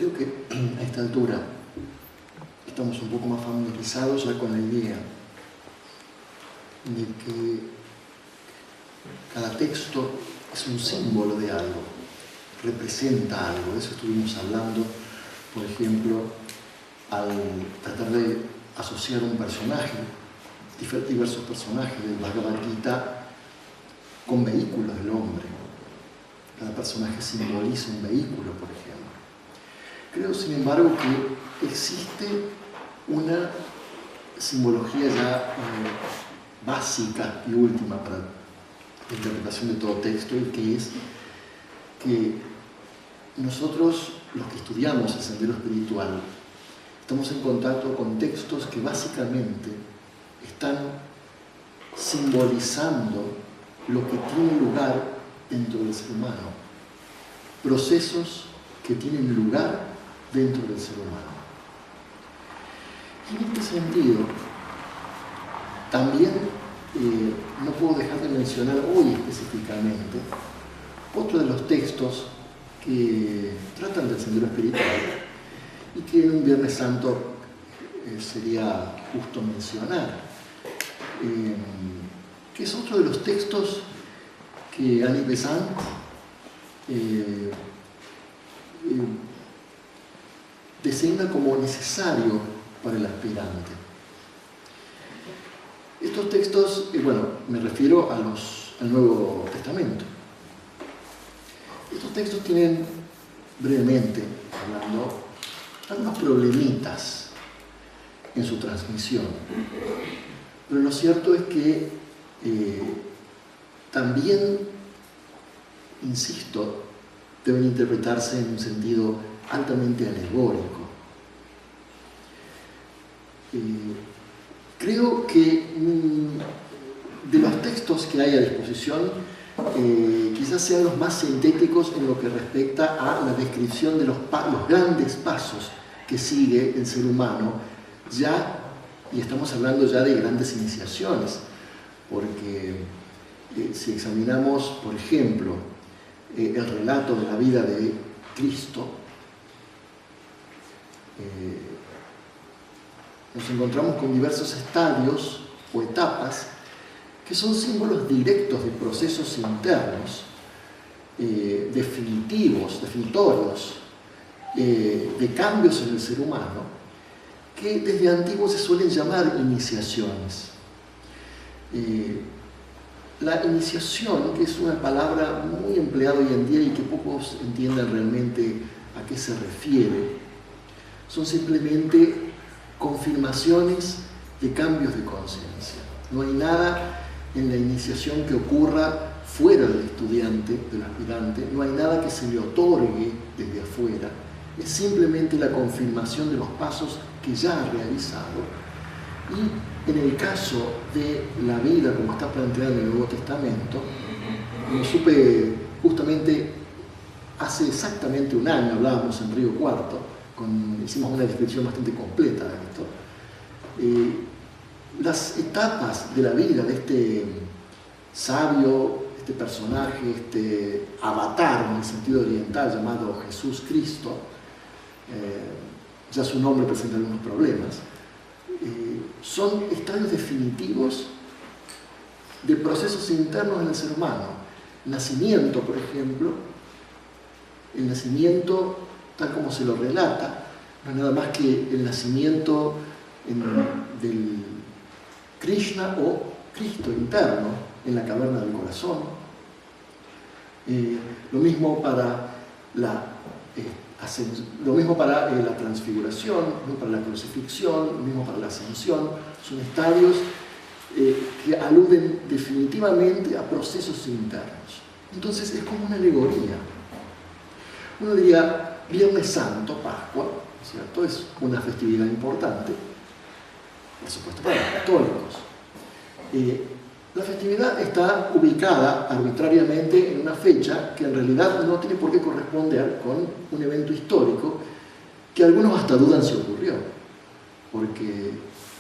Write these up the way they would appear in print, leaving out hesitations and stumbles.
Creo que a esta altura estamos un poco más familiarizados ya con la idea de que cada texto es un símbolo de algo, representa algo. De eso estuvimos hablando, por ejemplo, al tratar de asociar un personaje, diversos personajes del Bhagavad Gita, con vehículos del hombre. Cada personaje simboliza un vehículo, por ejemplo. Creo, sin embargo, que existe una simbología ya básica y última para la interpretación de todo texto, y que es que nosotros, los que estudiamos el sendero espiritual, estamos en contacto con textos que básicamente están simbolizando lo que tiene lugar dentro del ser humano, procesos que tienen lugar dentro del ser humano. Y en este sentido, también no puedo dejar de mencionar hoy específicamente otro de los textos que tratan del sendero espiritual y que en un Viernes Santo sería justo mencionar, que es otro de los textos que Annie Besant designa como necesario para el aspirante. Estos textos, bueno, me refiero al Nuevo Testamento. Estos textos tienen, brevemente hablando, algunos problemitas en su transmisión. Pero lo cierto es que también, insisto, deben interpretarse en un sentido altamente alegórico. Creo que de los textos que hay a disposición, quizás sean los más sintéticos en lo que respecta a la descripción de los grandes pasos que sigue el ser humano, y estamos hablando ya de grandes iniciaciones, porque si examinamos, por ejemplo, el relato de la vida de Cristo, nos encontramos con diversos estadios o etapas que son símbolos directos de procesos internos, definitorios, de cambios en el ser humano, que desde antiguo se suelen llamar iniciaciones. La iniciación, que es una palabra muy empleada hoy en día y que pocos entienden realmente a qué se refiere, son simplemente confirmaciones de cambios de conciencia. No hay nada en la iniciación que ocurra fuera del estudiante, del aspirante, no hay nada que se le otorgue desde afuera, es simplemente la confirmación de los pasos que ya ha realizado. Y en el caso de la vida como está planteada en el Nuevo Testamento, como supe justamente hace exactamente un año, hablábamos en Río Cuarto, hicimos una descripción bastante completa de esto. Las etapas de la vida de este sabio, este personaje, este avatar en el sentido oriental llamado Jesús Cristo, ya su nombre presenta algunos problemas, son estadios definitivos de procesos internos en el ser humano. Nacimiento, por ejemplo, el nacimiento, tal como se lo relata, no es nada más que el nacimiento del Krishna o Cristo interno en la caverna del corazón. Lo mismo para la transfiguración, lo mismo para la crucifixión, lo mismo para la ascensión. Son estadios que aluden definitivamente a procesos internos. Entonces es como una alegoría. Uno diría, Viernes Santo, Pascua, ¿cierto? Es una festividad importante, por supuesto, para los católicos. La festividad está ubicada arbitrariamente en una fecha que en realidad no tiene por qué corresponder con un evento histórico que algunos hasta dudan si ocurrió, porque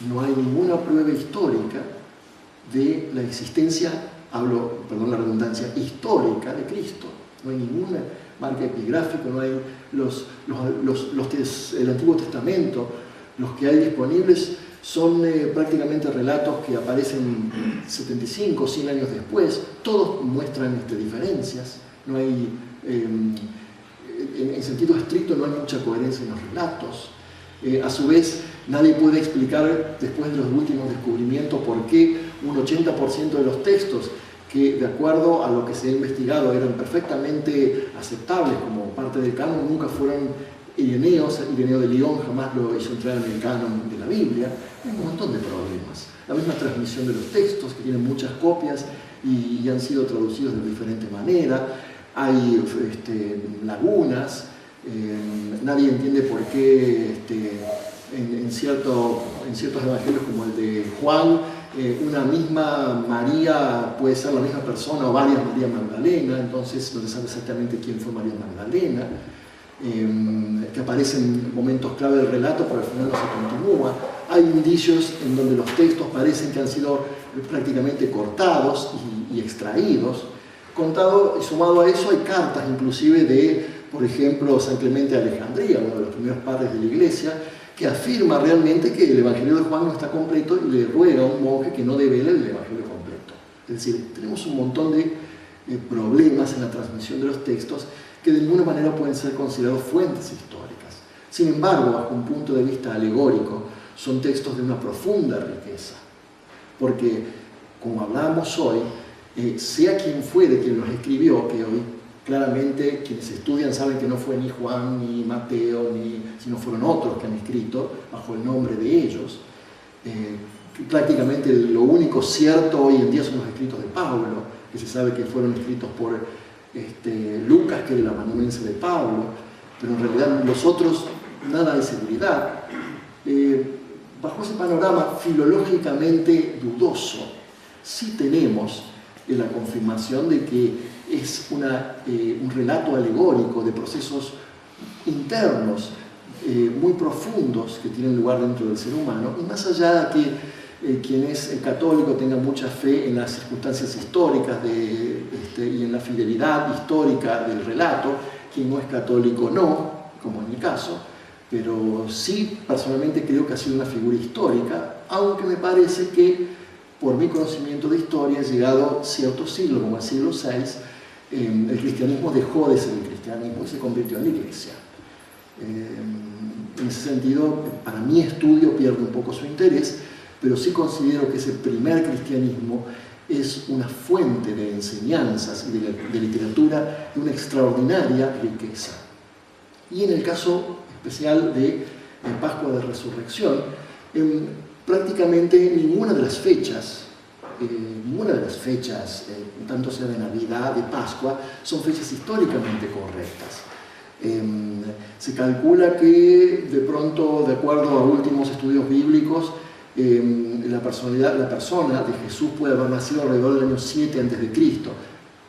no hay ninguna prueba histórica de la existencia, perdón la redundancia, histórica de Cristo. No hay ninguna marca epigráfico, no hay el Antiguo Testamento. Los que hay disponibles son prácticamente relatos que aparecen 75 o 100 años después. Todos muestran diferencias. No hay, en sentido estricto, no hay mucha coherencia en los relatos. A su vez, nadie puede explicar, después de los últimos descubrimientos, por qué un 80% de los textos que, de acuerdo a lo que se ha investigado, eran perfectamente aceptables como parte del canon, nunca fueron ireneos. Ireneo de Lyon jamás lo hizo entrar en el canon de la Biblia. Hay un montón de problemas. La misma transmisión de los textos, que tienen muchas copias y han sido traducidos de diferente manera. Hay lagunas. Nadie entiende por qué en ciertos evangelios, como el de Juan, una misma María puede ser la misma persona o varias María Magdalena. Entonces no se sabe exactamente quién fue María Magdalena. Que aparecen en momentos clave del relato, pero al final no se continúa. Hay indicios en donde los textos parecen que han sido prácticamente cortados y extraídos. Contado y sumado a eso, hay cartas inclusive de, por ejemplo, San Clemente de Alejandría, uno de los primeros padres de la Iglesia, que afirma realmente que el Evangelio de Juan no está completo y le ruega a un monje que no devele el Evangelio completo. Es decir, tenemos un montón de problemas en la transmisión de los textos que de ninguna manera pueden ser considerados fuentes históricas. Sin embargo, bajo un punto de vista alegórico, son textos de una profunda riqueza, porque, como hablábamos hoy, sea quien fue de quien los escribió, que hoy claramente quienes estudian saben que no fue ni Juan, ni Mateo, sino fueron otros que han escrito bajo el nombre de ellos. Prácticamente lo único cierto hoy en día son los escritos de Pablo, que se sabe que fueron escritos por Lucas, que era el amanuense de Pablo, pero en realidad los otros nada de seguridad. Bajo ese panorama filológicamente dudoso, sí tenemos la confirmación de que es un relato alegórico de procesos internos muy profundos que tienen lugar dentro del ser humano, y más allá de que quien es católico tenga mucha fe en las circunstancias históricas y en la fidelidad histórica del relato, quien no es católico no, como en mi caso, pero sí personalmente creo que ha sido una figura histórica, aunque me parece que por mi conocimiento de historia, llegado cierto siglo, como el siglo VI, el cristianismo dejó de ser el cristianismo y se convirtió en la Iglesia. En ese sentido, para mi estudio pierde un poco su interés, pero sí considero que ese primer cristianismo es una fuente de enseñanzas y de literatura de una extraordinaria riqueza. Y en el caso especial de Pascua de Resurrección, prácticamente ninguna de las fechas, tanto sea de Navidad, de Pascua, son fechas históricamente correctas. Se calcula que de pronto, de acuerdo a últimos estudios bíblicos, la persona de Jesús puede haber nacido alrededor del año 7 a.C.,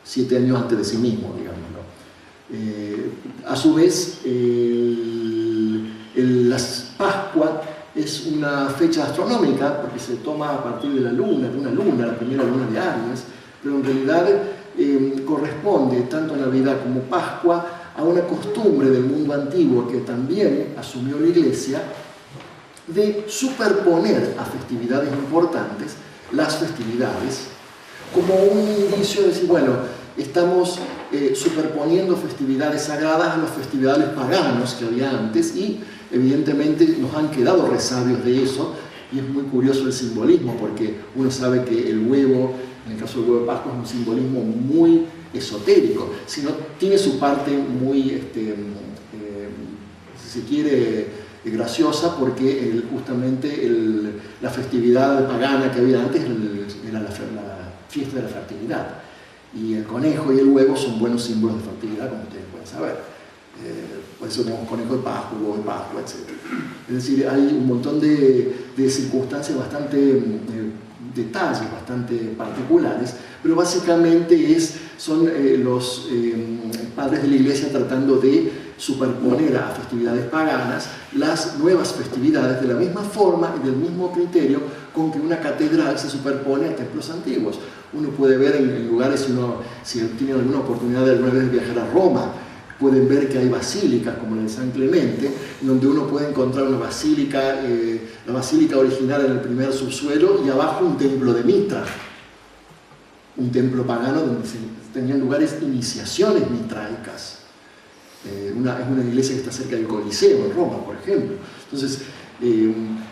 7 años antes de sí mismo, digámoslo. A su vez, la Pascua es una fecha astronómica porque se toma a partir de una luna, la primera luna de Aries, pero en realidad corresponde tanto a Navidad como Pascua a una costumbre del mundo antiguo que también asumió la Iglesia de superponer a festividades importantes las festividades como un indicio de decir, bueno, estamos superponiendo festividades sagradas a las festividades paganas que había antes, y evidentemente nos han quedado resabios de eso, y es muy curioso el simbolismo, porque uno sabe que el huevo, en el caso del huevo de Pascua, es un simbolismo muy esotérico, sino tiene su parte muy, si se quiere, graciosa, porque justamente la festividad pagana que había antes era la fiesta de la fertilidad, y el conejo y el huevo son buenos símbolos de fertilidad, como ustedes pueden saber. Por eso tenemos conejo de Pascua, huevo de Pascua, etc. Es decir, hay un montón de circunstancias bastante, detalles bastante particulares, pero básicamente son los padres de la Iglesia tratando de superponer a festividades paganas las nuevas festividades de la misma forma y del mismo criterio con que una catedral se superpone a templos antiguos. Uno puede ver en lugares, si tiene alguna oportunidad de alguna vez viajar a Roma, pueden ver que hay basílicas, como la de San Clemente, donde uno puede encontrar una basílica, la basílica original en el primer subsuelo, y abajo un templo de Mitra, un templo pagano donde se tenían lugares iniciaciones mitraicas. Es una iglesia que está cerca del Coliseo, en Roma, por ejemplo. Entonces,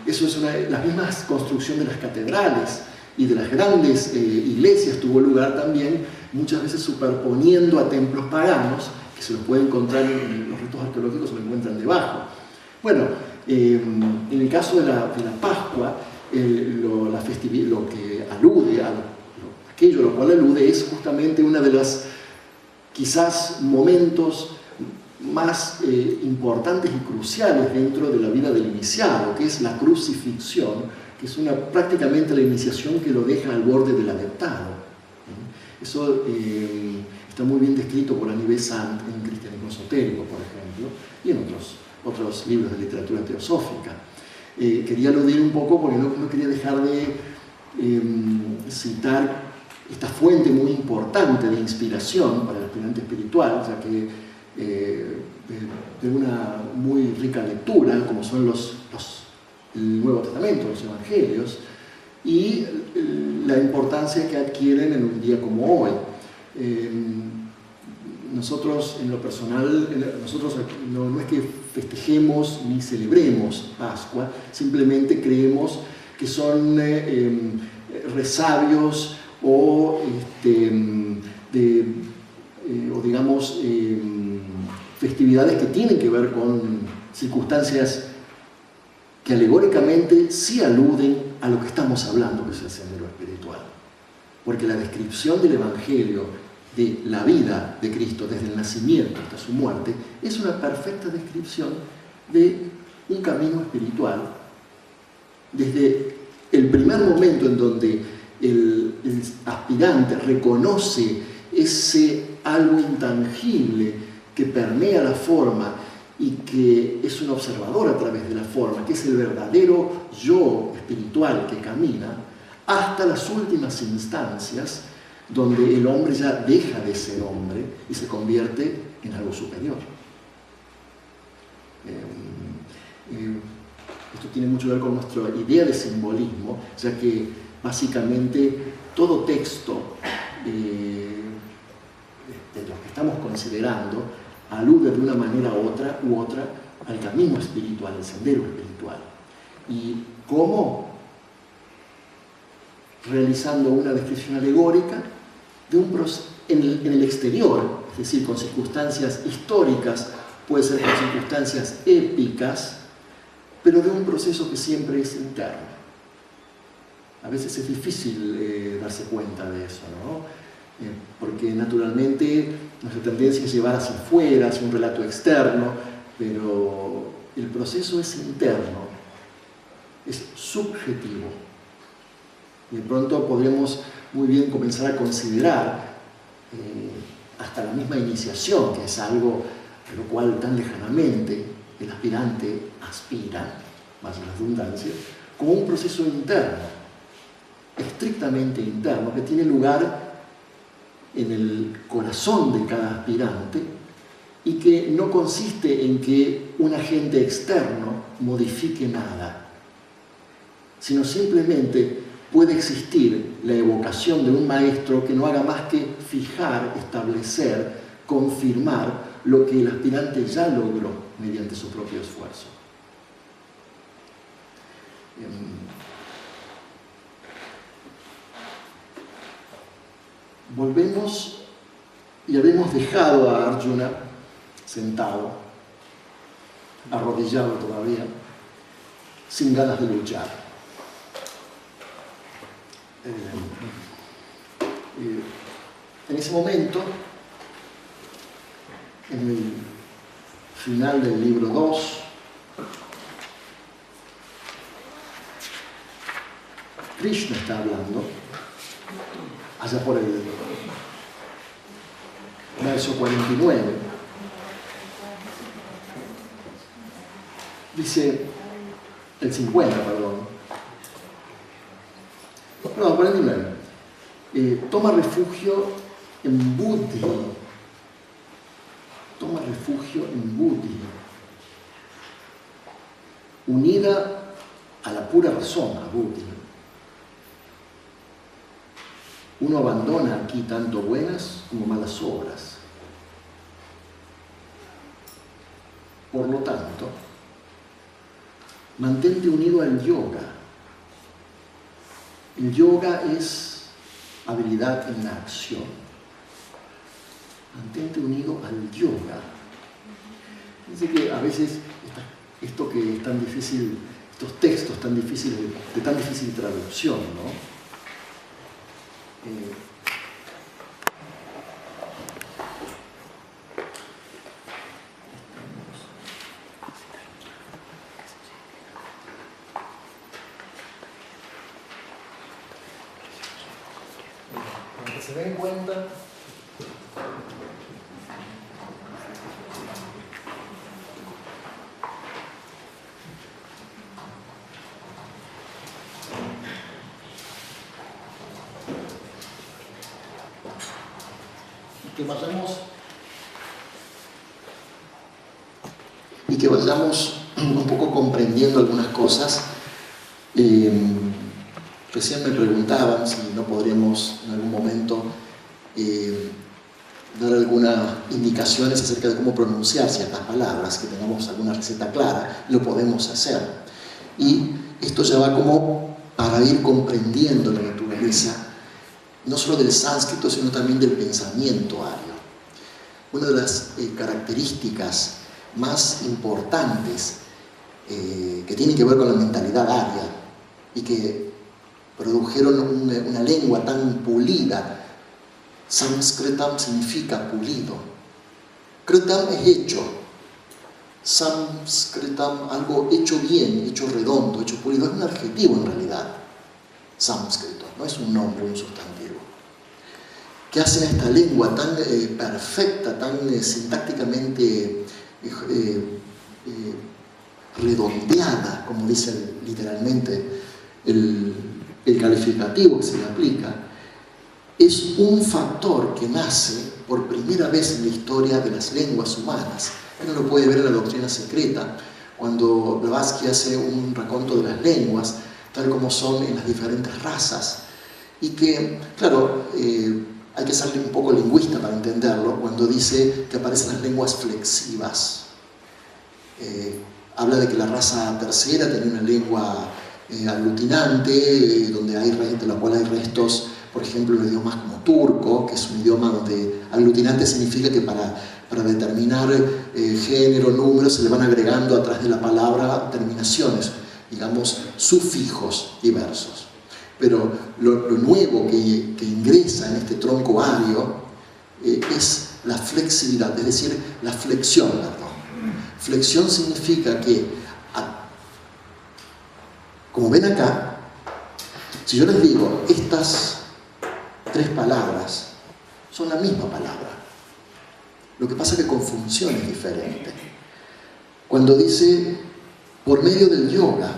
eso es la misma construcción de las catedrales y de las grandes iglesias tuvo lugar también, muchas veces superponiendo a templos paganos, que se los puede encontrar en los restos arqueológicos, se lo encuentran debajo. Bueno, en el caso de la Pascua, lo que alude, aquello a lo cual alude es justamente una de las quizás momentos más importantes y cruciales dentro de la vida del iniciado, que es la crucifixión, que es prácticamente la iniciación que lo deja al borde del adeptado. Eso está muy bien descrito por Aníbal Sant en Cristianismo Esotérico, por ejemplo, y en otros libros de literatura teosófica. Quería aludir un poco porque no quería dejar de citar esta fuente muy importante de inspiración para el aspirante espiritual, ya que de una muy rica lectura, como son el Nuevo Testamento, los Evangelios, y la importancia que adquieren en un día como hoy. Nosotros, en lo personal, no es que festejemos ni celebremos Pascua, simplemente creemos que son resabios o digamos festividades que tienen que ver con circunstancias que alegóricamente sí aluden a lo que estamos hablando, que es el sendero espiritual. Porque la descripción del Evangelio de la vida de Cristo desde el nacimiento hasta su muerte es una perfecta descripción de un camino espiritual. Desde el primer momento en donde el aspirante reconoce ese algo intangible que permea la forma y que es un observador a través de la forma, que es el verdadero yo espiritual que camina, hasta las últimas instancias donde el hombre ya deja de ser hombre y se convierte en algo superior. Esto tiene mucho que ver con nuestra idea de simbolismo, ya que básicamente todo texto de los que estamos considerando alude de una manera u otra al camino espiritual, al sendero espiritual. ¿Y cómo? Realizando una descripción alegórica en el exterior, es decir, con circunstancias históricas, puede ser con circunstancias épicas, pero de un proceso que siempre es interno. A veces es difícil darse cuenta de eso, ¿no? Porque naturalmente nuestra tendencia es llevar hacia afuera, hacia un relato externo, pero el proceso es interno, es subjetivo. Y de pronto podremos muy bien comenzar a considerar hasta la misma iniciación, que es algo a lo cual tan lejanamente el aspirante aspira, más la redundancia, como un proceso interno, estrictamente interno, que tiene lugar en el corazón de cada aspirante y que no consiste en que un agente externo modifique nada, sino simplemente puede existir la evocación de un maestro que no haga más que fijar, establecer, confirmar lo que el aspirante ya logró mediante su propio esfuerzo. Volvemos y habemos dejado a Arjuna sentado, arrodillado todavía, sin ganas de luchar. En ese momento, en el final del libro 2, Krishna está hablando, allá por el verso 49, dice, el 50, perdón, no, 49, toma refugio en Buddhi, toma refugio en buddhi, unida a la pura razón, a buddhi. Uno abandona aquí tanto buenas como malas obras. Por lo tanto, mantente unido al yoga. El yoga es habilidad en la acción. Mantente unido al yoga. Dice que a veces esto que es tan difícil, estos textos tan difíciles, de tan difícil traducción, ¿no? Para que se den cuenta, que vayamos un poco comprendiendo algunas cosas. Recién me preguntaban si no podríamos en algún momento dar algunas indicaciones acerca de cómo pronunciar ciertas palabras, que tengamos alguna receta clara. Lo podemos hacer. Y esto ya va como para ir comprendiendo la naturaleza, no solo del sánscrito, sino también del pensamiento ario. Una de las características más importantes que tienen que ver con la mentalidad aria y que produjeron una lengua tan pulida. Samskritam significa pulido. Kritam es hecho. Samskritam, algo hecho bien, hecho redondo, hecho pulido. Es un adjetivo en realidad. Sánscrito, no es un nombre, un sustantivo. Que hacen esta lengua tan perfecta, tan sintácticamente redondeada, como dice literalmente el calificativo que se le aplica, es un factor que nace por primera vez en la historia de las lenguas humanas. Uno lo puede ver en la doctrina secreta, cuando Blavatsky hace un raconto de las lenguas, tal como son en las diferentes razas, y que, claro, hay que ser un poco lingüista para entenderlo, cuando dice que aparecen las lenguas flexivas. Habla de que la raza tercera tenía una lengua aglutinante, de la cual hay restos, por ejemplo, en idiomas como turco, que es un idioma donde aglutinante significa que para determinar género, número, se le van agregando atrás de la palabra terminaciones, digamos, sufijos diversos. Pero lo nuevo que ingresa en este tronco ario es la flexibilidad, es decir, la flexión, perdón. Flexión significa que, como ven acá, si yo les digo estas tres palabras son la misma palabra, lo que pasa es que con funciones diferentes. Cuando dice por medio del yoga,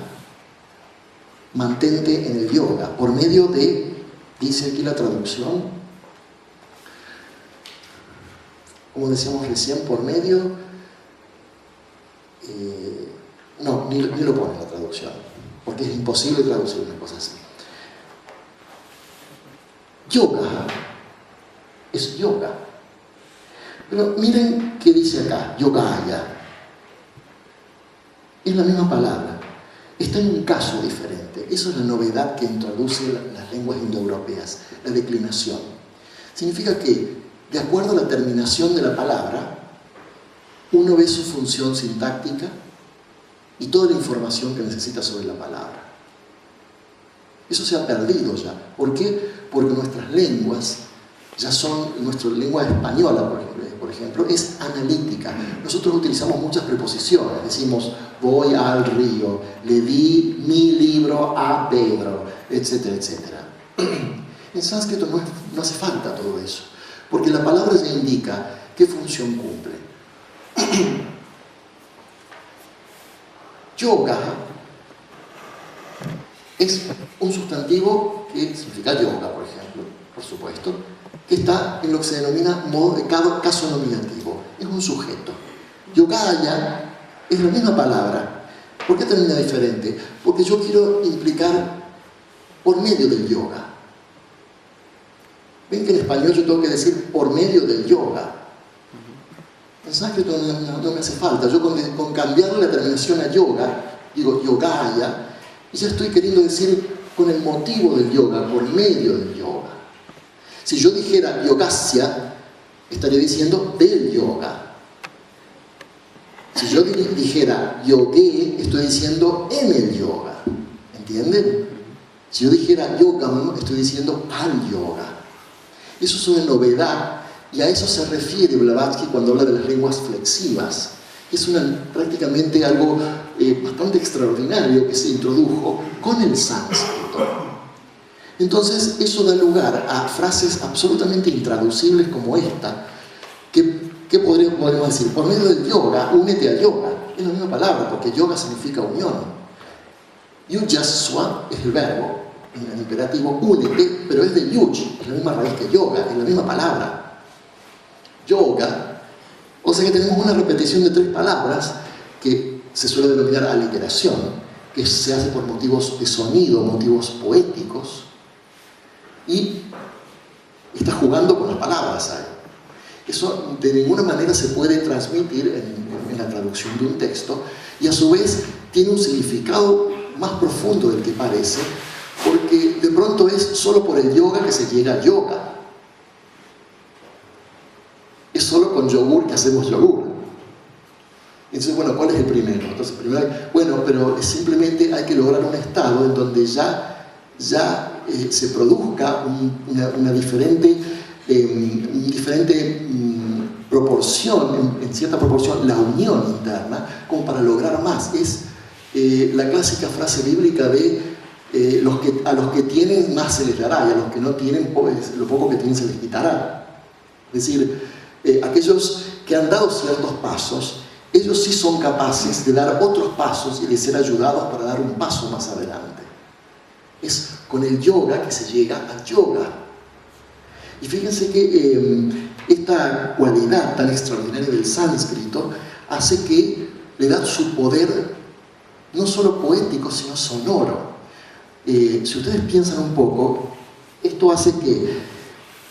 mantente en el yoga, por medio de, dice aquí la traducción, como decíamos recién, por medio, no, ni lo pone en la traducción, porque es imposible traducir una cosa así. Yoga es yoga. Pero miren qué dice acá, yogaya. Es la misma palabra. Está en un caso diferente. Eso es la novedad que introduce las lenguas indoeuropeas, la declinación. Significa que, de acuerdo a la terminación de la palabra, uno ve su función sintáctica y toda la información que necesita sobre la palabra. Eso se ha perdido ya. ¿Por qué? Porque nuestras lenguas ya son, nuestra lengua española, por ejemplo, es analítica. Nosotros utilizamos muchas preposiciones. Decimos, voy al río, le di mi libro a Pedro, etcétera, etcétera. En sánscrito no hace falta todo eso, porque la palabra ya indica qué función cumple. Yoga es un sustantivo que significa yoga, por ejemplo, por supuesto, que está en lo que se denomina caso nominativo. Es un sujeto. Yogaya es la misma palabra. ¿Por qué termina diferente? Porque yo quiero implicar por medio del yoga. Ven que en español yo tengo que decir por medio del yoga. En sánscrito no me hace falta. Yo con cambiar la terminación a yoga, digo yogaya, y ya estoy queriendo decir con el motivo del yoga, por medio del yoga. Si yo dijera yogasya, estaría diciendo del yoga. Si yo dijera yogué, estoy diciendo en el yoga. ¿Entienden? Si yo dijera yogam, estoy diciendo al yoga. Eso es una novedad, y a eso se refiere Blavatsky cuando habla de las lenguas flexivas. Es prácticamente algo bastante extraordinario que se introdujo con el sánscrito. Entonces, eso da lugar a frases absolutamente intraducibles como esta, que podríamos decir, por medio del yoga, únete a yoga. Es la misma palabra, porque yoga significa unión. Yujasva es el verbo, en el imperativo, únete, pero es de yuj, es la misma raíz que yoga, es la misma palabra. Yoga, o sea que tenemos una repetición de 3 palabras que se suele denominar aliteración, que se hace por motivos de sonido, motivos poéticos, y está jugando con las palabras ahí. Eso de ninguna manera se puede transmitir en la traducción de un texto, y a su vez tiene un significado más profundo del que parece, porque de pronto es solo por el yoga que se llega al yoga. Es solo con yogur que hacemos yogur. Entonces, bueno, ¿cuál es el primero? Entonces, primero, bueno, pero simplemente hay que lograr un estado en donde ya se produzca una diferente proporción, en cierta proporción, la unión interna, como para lograr más. Es la clásica frase bíblica de a los que tienen más se les dará, y a los que no tienen, pues, lo poco que tienen se les quitará. Es decir, aquellos que han dado ciertos pasos, ellos sí son capaces de dar otros pasos y de ser ayudados para dar un paso más adelante. Es con el yoga que se llega al yoga. Y fíjense que esta cualidad tan extraordinaria del sánscrito hace que le da su poder no solo poético, sino sonoro. Si ustedes piensan un poco, esto hace que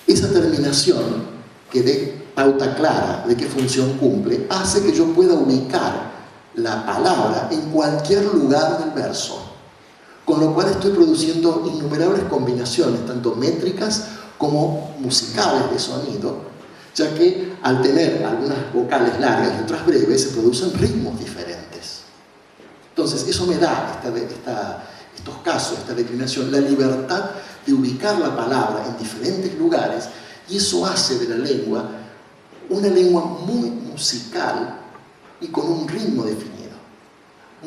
esa terminación que dé pauta clara de qué función cumple, hace que yo pueda ubicar la palabra en cualquier lugar del verso, con lo cual estoy produciendo innumerables combinaciones, tanto métricas como musicales de sonido, ya que al tener algunas vocales largas y otras breves, se producen ritmos diferentes. Entonces, eso me da estos casos, esta declinación, la libertad de ubicar la palabra en diferentes lugares, y eso hace de la lengua una lengua muy musical y con un ritmo definido,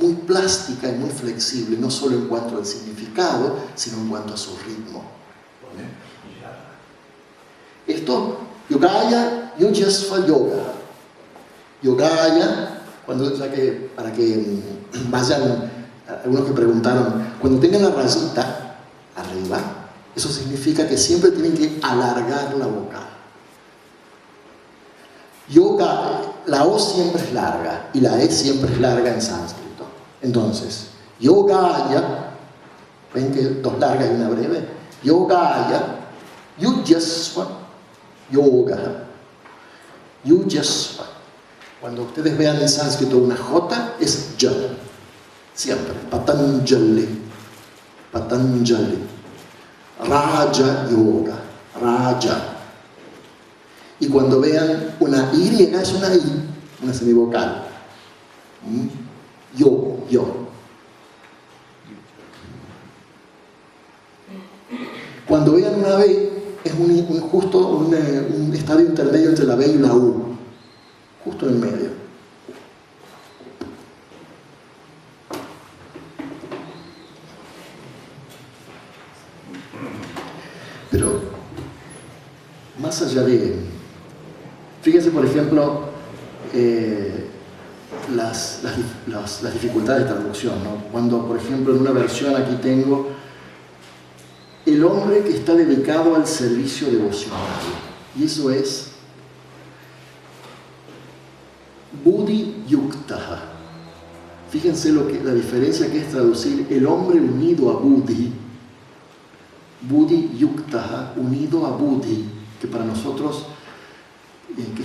muy plástica y muy flexible, no solo en cuanto al significado, sino en cuanto a su ritmo. Esto, Yogaya, Yujasva Yoga. Yogaya, para que vayan, algunos que preguntaron, cuando tengan la rayita arriba, eso significa que siempre tienen que alargar la vocal. Yoga, la O siempre es larga y la E siempre es larga en sánscrito. Entonces, Yogaya, ven que 2 largas y una breve. Yogaya, Yujasva, Yoga. Yujasva. Cuando ustedes vean en sánscrito una J, es Ya. Siempre. Patanjali. Patanjali. Raja Yoga. Raja. Y cuando vean una Y, es una I, una semivocal. Yo. Cuando vean una B, es justo un estadio intermedio entre la B y la U. Justo en el medio. Pero, más allá de... Fíjense, por ejemplo, las dificultades de traducción, ¿no? Cuando, por ejemplo, en una versión aquí tengo el hombre que está dedicado al servicio devocional. Y eso es Buddhi Yuktaha. Fíjense la diferencia que es traducir el hombre unido a Buddhi. Buddhi Yuktaha, unido a Buddhi, que para nosotros que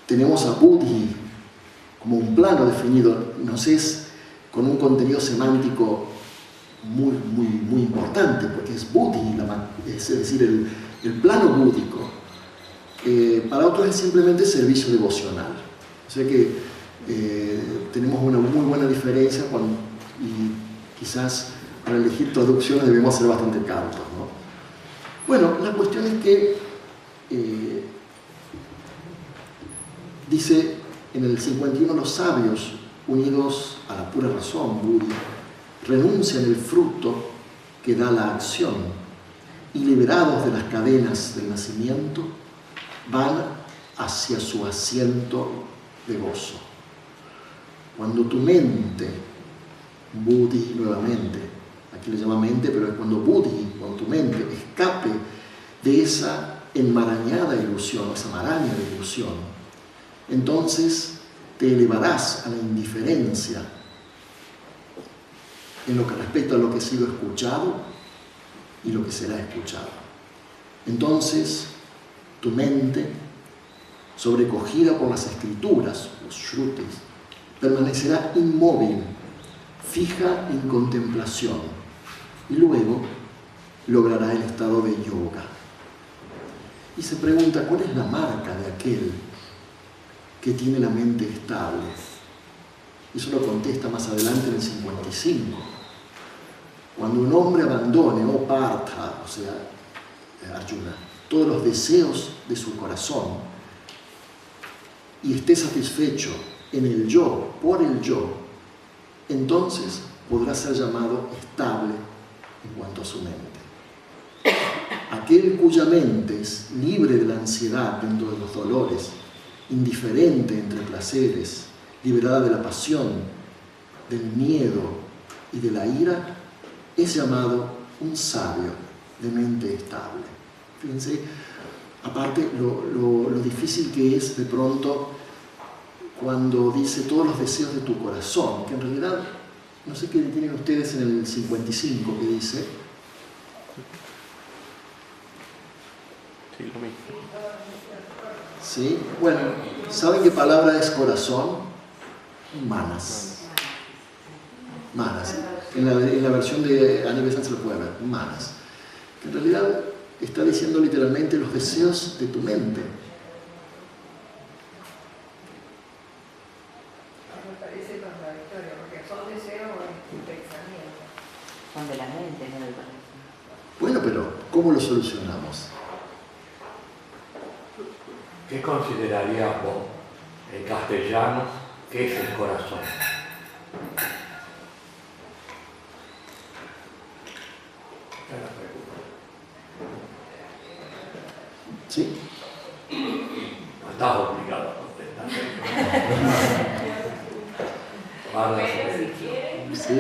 tenemos a Buddhi como un plano definido, nos es con un contenido semántico muy importante, porque es Buddhi, es decir, el plano búdico. Para otros es simplemente servicio devocional. O sea que tenemos una muy buena diferencia y quizás para elegir traducciones debemos ser bastante cautos, ¿no? Bueno, la cuestión es que dice en el 51, los sabios unidos a la pura razón, Buddhi, renuncian el fruto que da la acción y liberados de las cadenas del nacimiento van hacia su asiento de gozo. Cuando tu mente, Buddhi nuevamente, aquí le llama mente, pero es cuando Buddhi, cuando tu mente escape de esa enmarañada ilusión, esa maraña de ilusión, entonces te elevarás a la indiferencia en lo que respecta a lo que ha sido escuchado y lo que será escuchado. Entonces, tu mente, sobrecogida por las escrituras, los shrutis, permanecerá inmóvil, fija en contemplación, y luego logrará el estado de yoga. Y se pregunta, ¿cuál es la marca de aquel que tiene la mente estable? Eso lo contesta más adelante en el 55. Cuando un hombre abandone, oh Partha, o sea, Arjuna, todos los deseos de su corazón y esté satisfecho en el yo, por el yo, entonces podrá ser llamado estable en cuanto a su mente. Aquel cuya mente es libre de la ansiedad dentro de los dolores, indiferente entre placeres, liberada de la pasión, del miedo y de la ira, es llamado un sabio de mente estable. Fíjense, aparte lo difícil que es de pronto cuando dice todos los deseos de tu corazón, que en realidad, no sé qué tienen ustedes en el 55 que dice. Sí, lo mismo. ¿Sí? Bueno, ¿saben qué palabra es corazón? Manas. Manas. En la versión de Anibesan se lo puede ver, manas. Que en realidad está diciendo literalmente los deseos de tu mente. Me parece contradictorio, porque son deseos o pensamientos. Son de la mente, no del corazón. Bueno, pero ¿cómo lo solucionamos? ¿Qué considerarías vos, en castellano, qué es el corazón? ¿Sí? No estás obligado a contestar. Guarda silencio. ¿Sí?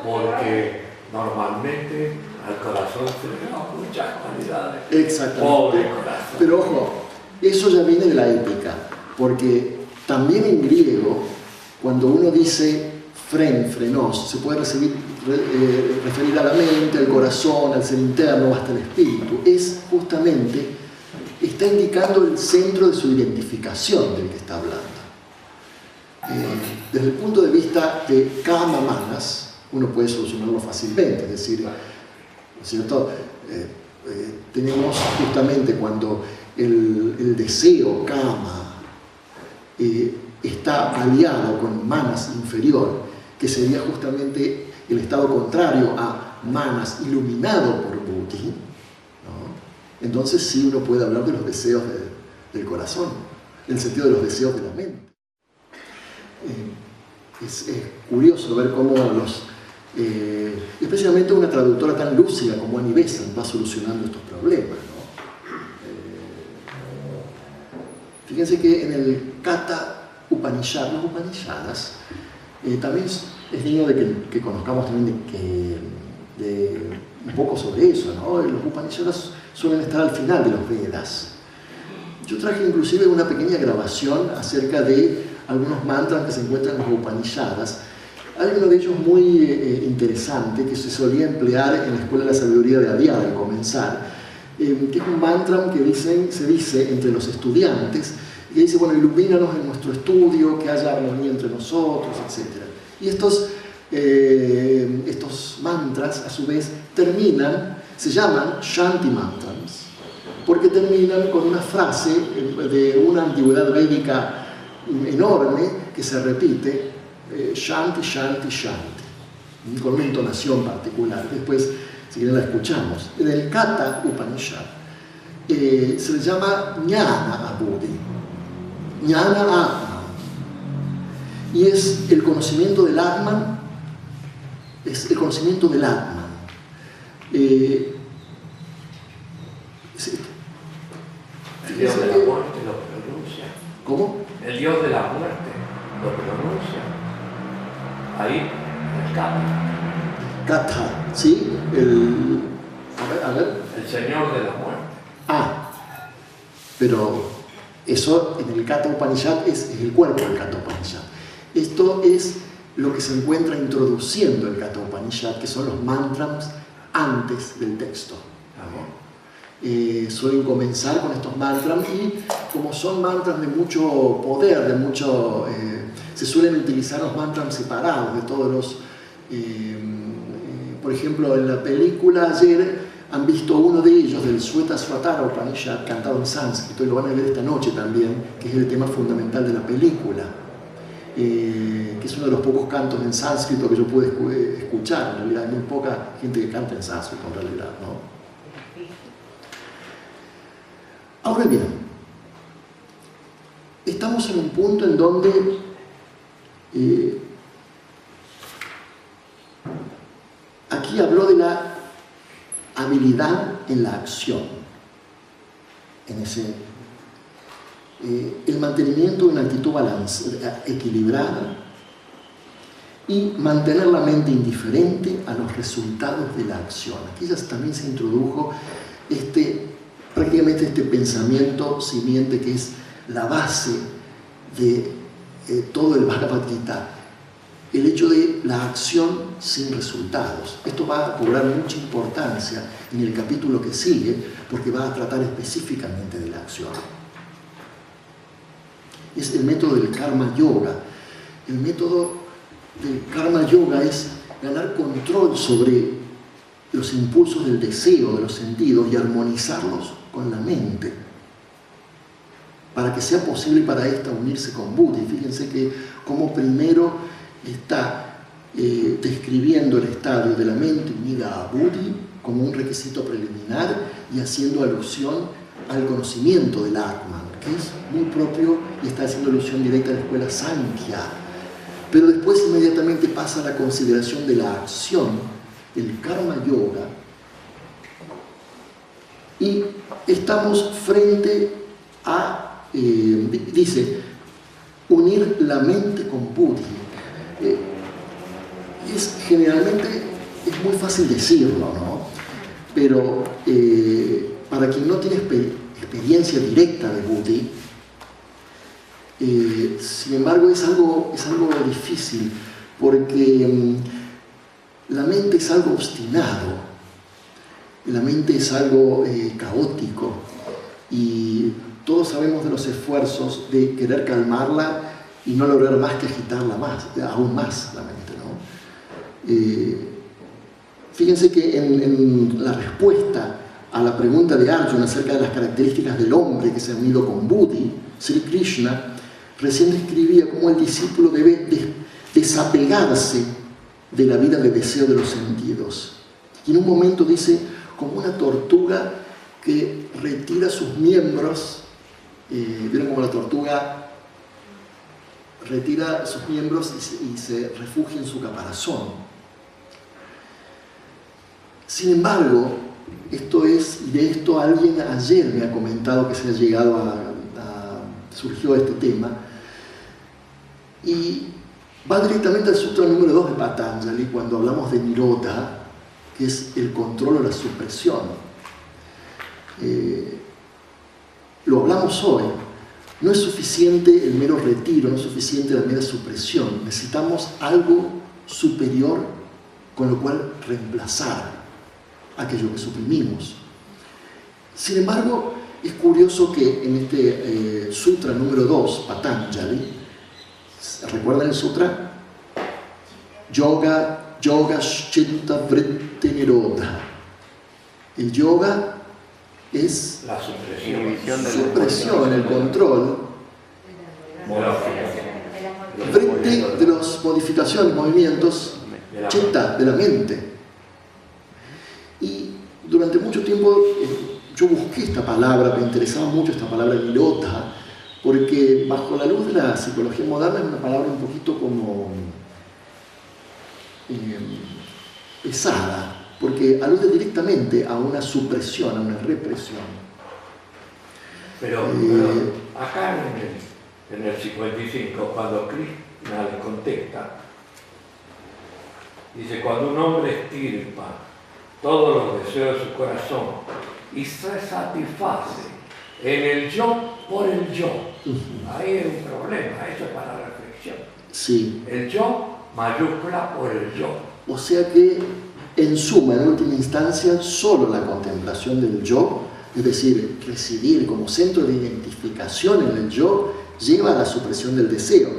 Porque normalmente al corazón se le da muchas cualidades. Exactamente. Pobre corazón. Pero ojo, eso ya viene de la épica, porque también en griego, cuando uno dice frenos, se puede referir a la mente, al corazón, al ser interno, hasta el espíritu. Es justamente, está indicando el centro de su identificación del que está hablando. Desde el punto de vista de kama manas, uno puede solucionarlo fácilmente, es decir, ¿no es cierto? Tenemos justamente cuando el deseo kama está aliado con manas inferior, que sería justamente el estado contrario a manas iluminado por Buddhi, ¿no? Entonces sí uno puede hablar de los deseos del corazón, en el sentido de los deseos de la mente. Es curioso ver cómo especialmente una traductora tan lúcida como Anibesan va solucionando estos problemas, ¿no? Fíjense que en el Kata Upanishad, los Upanishadas, también es digno de que conozcamos también un poco sobre eso, ¿no? Los Upanishadas suelen estar al final de los Vedas. Yo traje inclusive una pequeña grabación acerca de algunos mantras que se encuentran en los Upanishads. Hay uno de ellos muy interesante que se solía emplear en la Escuela de la Sabiduría de Adyar al comenzar, que es un mantra que se dice entre los estudiantes, que dice, bueno, ilumínanos en nuestro estudio, que haya armonía entre nosotros, etc. Y estos mantras, a su vez, se llaman Shanti Mantras, porque terminan con una frase de una antigüedad védica enorme que se repite, Shanti, Shanti, Shanti, con una entonación particular. Después, si quieren, la escuchamos. En el Katha Upanishad se le llama Jnana Abhuti, Jnana Atman, y es el conocimiento del Atman, es el conocimiento del Atman. El dios de la muerte lo pronuncia. ¿Cómo? El dios de la muerte lo pronuncia. Ahí, el Katha, ¿sí? A ver. El señor de la muerte. Ah, pero eso en el Katha Upanishad es el cuerpo del Katha Upanishad. Esto es lo que se encuentra introduciendo el Katha Upanishad, que son los mantras antes del texto. Suelen comenzar con estos mantras y como son mantras de mucho poder, se suelen utilizar los mantras separados de todos los... por ejemplo, en la película ayer han visto uno de ellos, del Shvetasvatara Upanishad, cantado en sánscrito, y lo van a ver esta noche también, que es el tema fundamental de la película, que es uno de los pocos cantos en sánscrito que yo pude escuchar. En realidad hay muy poca gente que canta en sánscrito, en realidad, ¿no? Ahora bien, estamos en un punto en donde aquí habló de la habilidad en la acción, el mantenimiento de una actitud equilibrada y mantener la mente indiferente a los resultados de la acción. Aquí ya también se introdujo prácticamente este pensamiento simiente que es la base de todo el Bhagavad Gita, el hecho de la acción sin resultados. Esto va a cobrar mucha importancia en el capítulo que sigue, porque va a tratar específicamente de la acción. Es el método del Karma Yoga. El método del Karma Yoga es ganar control sobre los impulsos del deseo, de los sentidos, y armonizarlos con la mente, para que sea posible para esta unirse con Buddha. Y fíjense que como primero está describiendo el estadio de la mente unida a Buddha como un requisito preliminar y haciendo alusión al conocimiento del Atman, que es muy propio y está haciendo alusión directa a la escuela Sankhya. Pero después inmediatamente pasa a la consideración de la acción, el Karma Yoga, y estamos frente a, dice, unir la mente con Buddha. Generalmente es muy fácil decirlo, ¿no? Pero para quien no tiene experiencia directa de Buddha, sin embargo es algo difícil, porque la mente es algo obstinado, la mente es algo caótico, y todos sabemos de los esfuerzos de querer calmarla y no lograr más que agitarla aún más la mente, ¿no? Fíjense que en la respuesta a la pregunta de Arjuna acerca de las características del hombre que se ha unido con Buddha, Sri Krishna recién describía cómo el discípulo debe desapegarse de la vida de deseo de los sentidos. Y en un momento dice, como una tortuga que retira sus miembros, ¿vieron cómo la tortuga retira sus miembros y se refugia en su caparazón? Sin embargo, y de esto alguien ayer me ha comentado que se ha llegado surgió este tema, y va directamente al sutra número 2 de Patanjali, cuando hablamos de Nirodha, que es el control o la supresión. Lo hablamos necesitamos hoy. No es suficiente el mero retiro, no es suficiente la mera supresión. Necesitamos algo superior con lo cual reemplazar aquello que suprimimos. Sin embargo, es curioso que en este sutra número 2, Patanjali, ¿recuerdan el sutra? Yoga Chitta Vritti Nirodha. El yoga es La supresión. supresión, el control, vritti de las modificaciones, movimientos, chitta de la mente. Y durante mucho tiempo yo busqué esta palabra, me interesaba mucho esta palabra nirodha, porque bajo la luz de la psicología moderna es una palabra un poquito como pesada, porque alude directamente a una supresión, a una represión. Pero acá en el 55, cuando Krishna le contesta, dice, cuando un hombre estirpa todos los deseos de su corazón y se satisface en el yo por el yo, ahí hay un problema, eso es para la reflexión. Sí. El yo mayúscula por el yo. O sea que, en suma, en última instancia, solo la contemplación del yo, es decir, residir como centro de identificación en el yo, lleva a la supresión del deseo.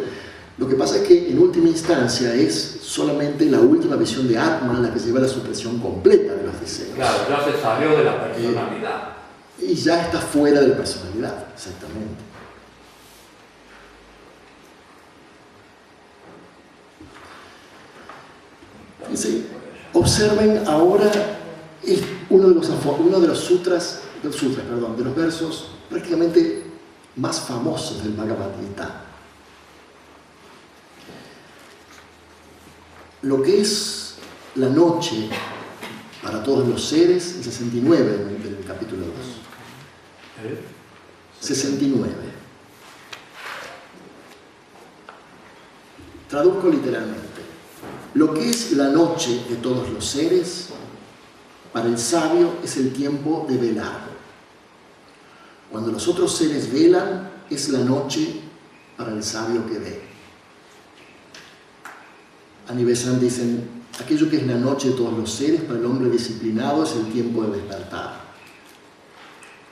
Lo que pasa es que, en última instancia, es solamente la última visión de Atman la que lleva a la supresión completa de los deseos. Claro, ya se salió de la personalidad. Y ya está fuera de la personalidad, exactamente. Fíjense, observen ahora uno de los sutras, de los versos prácticamente más famosos del Bhagavad Gita. Lo que es la noche para todos los seres, el 69 del capítulo 2. 69. Traduzco literalmente. Lo que es la noche de todos los seres, para el sabio es el tiempo de velar. Cuando los otros seres velan, es la noche para el sabio que ve. Anivesan dicen, aquello que es la noche de todos los seres, para el hombre disciplinado es el tiempo de despertar.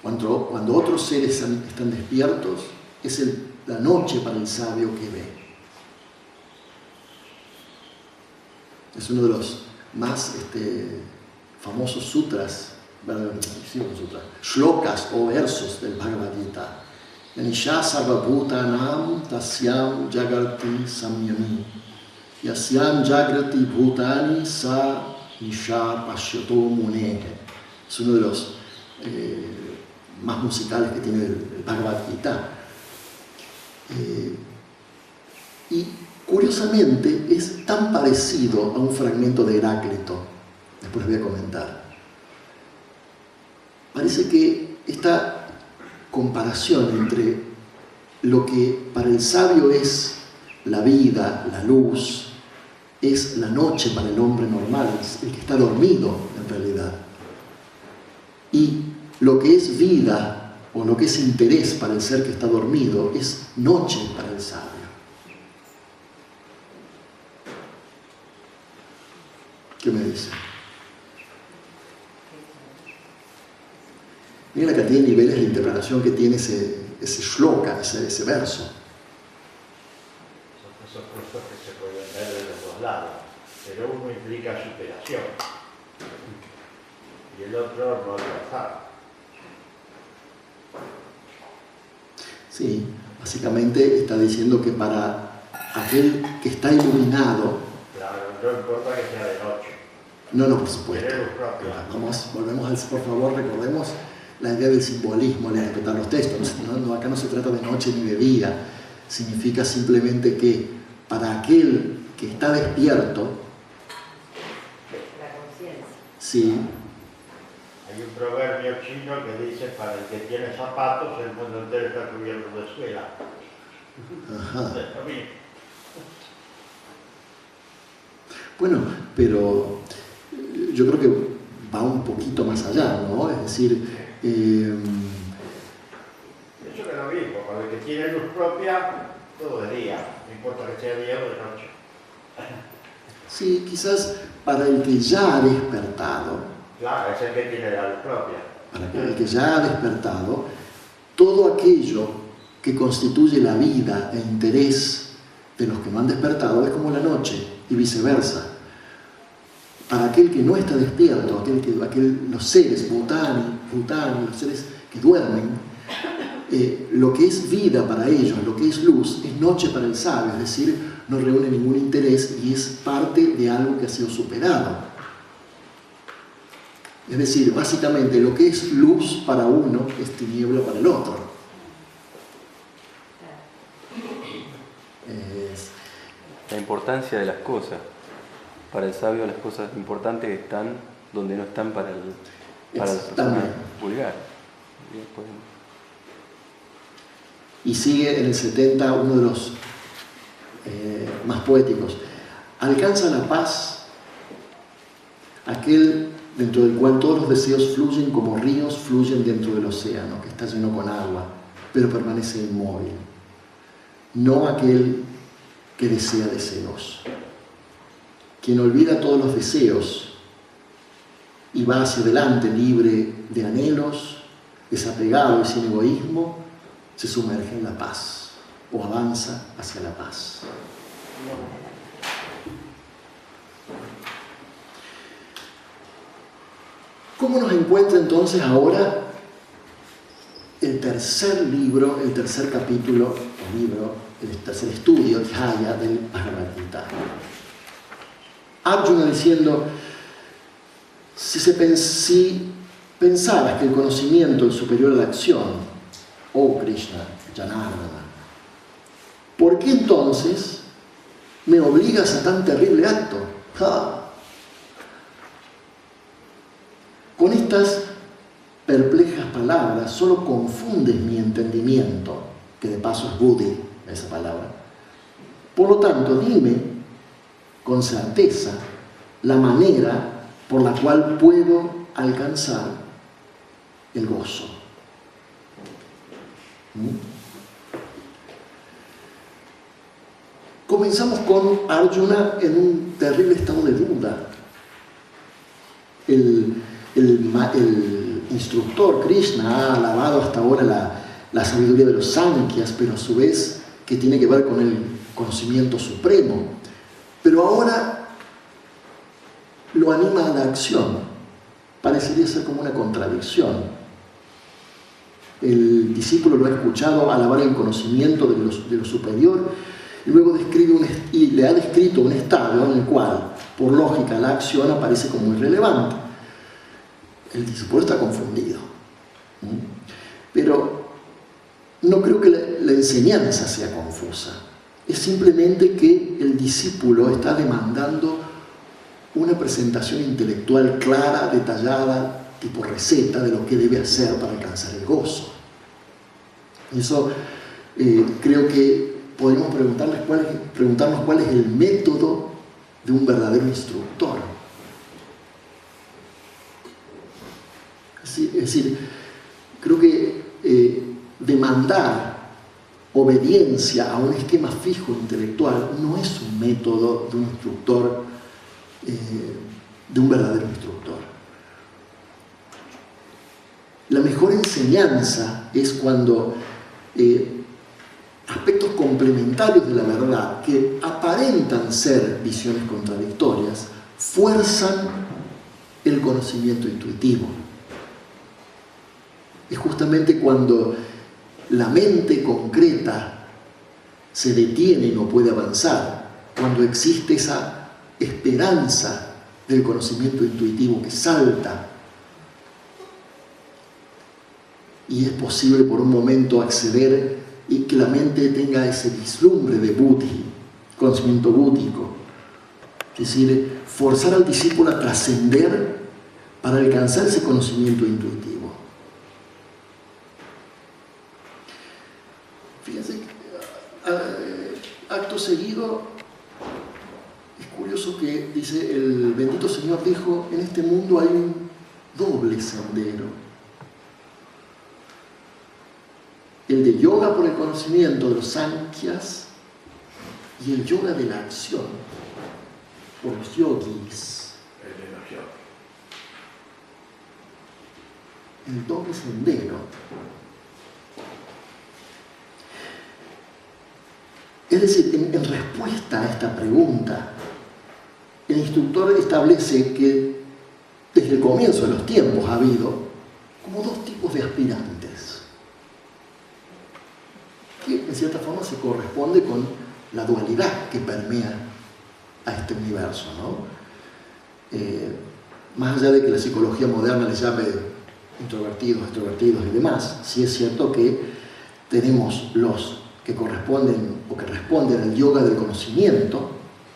Cuando otros seres están despiertos, es la noche para el sabio que ve. Es uno de los más famosos sutras, shlokas o versos del Bhagavad Gita. Yanisha sarvabhutanam tasyam jagrati samyami. Yasyam jagrati bhutani sa nisha pashyato munehe. Es uno de los más musicales que tiene el Bhagavad Gita. Y curiosamente es tan parecido a un fragmento de Heráclito, después les voy a comentar. Parece que esta comparación entre lo que para el sabio es la vida, la luz, es la noche para el hombre normal, el que está dormido en realidad. Y lo que es vida o lo que es interés para el ser que está dormido es noche para el sabio. ¿Qué me dice? Mira la cantidad de niveles de interpretación que tiene ese shloka, ese verso. Son presupuestos que se pueden ver de los dos lados, pero uno implica superación y el otro no alcanzar. Sí, básicamente está diciendo que para aquel que está iluminado, Claro, no importa que sea de noche. no, por supuesto. Tener luz propia. Volvemos por favor, recordemos la idea del simbolismo al interpretar los textos. Acá no se trata de noche ni de día, significa simplemente que para aquel que está despierto, La conciencia. sí, Hay un proverbio chino que dice, para el que tiene zapatos, el mundo entero está cubierto de suela. ajá. Es lo mismo. Bueno, pero yo creo que va un poquito más allá, ¿no? Es decir, Eso que propia todo el día, no importa que sea día o de noche. Sí, quizás para el que ya ha despertado, Claro, es el que tiene la luz propia. para el que ya ha despertado, todo aquello que constituye la vida e interés de los que no han despertado es como la noche y viceversa. Para aquel que no está despierto, los seres Bhutani, los seres que duermen, lo que es vida para ellos, lo que es luz, es noche para el sabio, es decir, no reúne ningún interés y es parte de algo que ha sido superado. Es decir, básicamente lo que es luz para uno es tiniebla para el otro. La importancia de las cosas. Para el sabio las cosas importantes están donde no están para la persona vulgar. Y sigue en el 70 uno de los más poéticos. Alcanza la paz aquel dentro del cual todos los deseos fluyen como ríos fluyen dentro del océano, que está lleno con agua, pero permanece inmóvil. No aquel que desea deseos. Quien olvida todos los deseos y va hacia adelante libre de anhelos, desapegado y sin egoísmo, se sumerge en la paz o avanza hacia la paz. ¿Cómo nos encuentra entonces ahora el tercer libro, el tercer capítulo, el tercer estudio, Dhyaya, del Bhagavad Gita? Arjuna diciendo, si pensaras que el conocimiento es superior a la acción, oh Krishna, Janardana, ¿por qué entonces me obligas a tan terrible acto? Con estas perplejas palabras solo confundes mi entendimiento, que de paso es buddhi, esa palabra. Por lo tanto, dime con certeza la manera por la cual puedo alcanzar el gozo. Comenzamos con Arjuna en un terrible estado de duda. El instructor Krishna ha alabado hasta ahora la sabiduría de los Sankhyas, pero a su vez que tiene que ver con el conocimiento supremo. Pero ahora lo anima a la acción. Parecería ser como una contradicción. El discípulo lo ha escuchado alabar el conocimiento de lo superior y luego le ha descrito un estado en el cual, por lógica, la acción aparece como irrelevante. El discípulo está confundido. Pero no creo que la enseñanza sea confusa. Es simplemente que el discípulo está demandando una presentación intelectual clara, detallada, tipo receta de lo que debe hacer para alcanzar el gozo. Y eso creo que podemos preguntarnos cuál es el método de un verdadero instructor. Es decir, creo que demandar obediencia a un esquema fijo intelectual no es un método de un instructor, de un verdadero instructor. La mejor enseñanza es cuando aspectos complementarios de la verdad, que aparentan ser visiones contradictorias, fuerzan el conocimiento intuitivo. Es justamente cuando la mente concreta se detiene y no puede avanzar, cuando existe esa esperanza del conocimiento intuitivo que salta y es posible por un momento acceder y que la mente tenga ese vislumbre de buddhi, conocimiento búdico. Es decir, forzar al discípulo a trascender para alcanzar ese conocimiento intuitivo. Fíjense que acto seguido es curioso que dice, el bendito Señor dijo, en este mundo hay un doble sendero. el de yoga por el conocimiento de los Sankhya's y el yoga de la acción por los yogis. El doble sendero. Es decir, en respuesta a esta pregunta, el instructor establece que desde el comienzo de los tiempos ha habido como dos tipos de aspirantes, que en cierta forma se corresponde con la dualidad que permea a este universo, ¿no? Más allá de que la psicología moderna le llame introvertidos, extrovertidos y demás, sí es cierto que tenemos los que corresponden o que responden al yoga del conocimiento,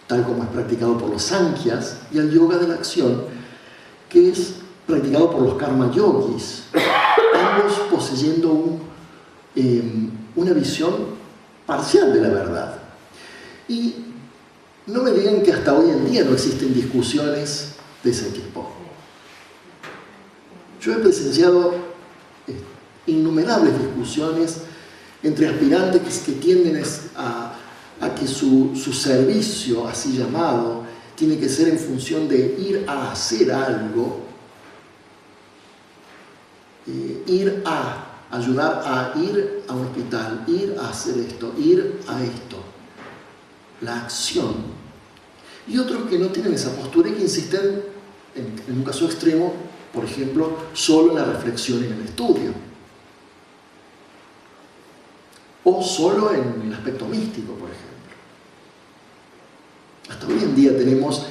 tal como es practicado por los Sankhya's, y al yoga de la acción, que es practicado por los karma yogis, ambos poseyendo una visión parcial de la verdad. Y no me digan que hasta hoy en día no existen discusiones de ese tipo. Yo he presenciado innumerables discusiones entre aspirantes que tienden a que su servicio, así llamado, tiene que ser en función de ir a hacer algo, ir a ayudar a ir a un hospital, ir a hacer esto, ir a esto, la acción. Y otros que no tienen esa postura y que insisten, en un caso extremo, por ejemplo, solo en la reflexión y en el estudio, o solo en el aspecto místico, por ejemplo. Hasta hoy en día tenemos,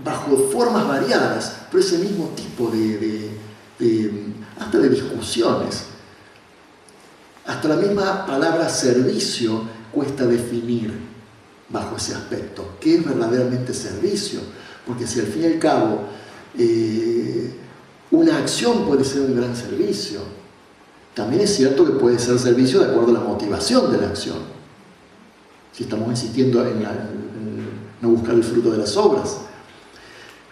bajo formas variadas, pero ese mismo tipo hasta de discusiones. Hasta la misma palabra servicio cuesta definir bajo ese aspecto. ¿Qué es verdaderamente servicio? Porque si al fin y al cabo una acción puede ser un gran servicio, también es cierto que puede ser servicio de acuerdo a la motivación de la acción. Si estamos insistiendo en no buscar el fruto de las obras.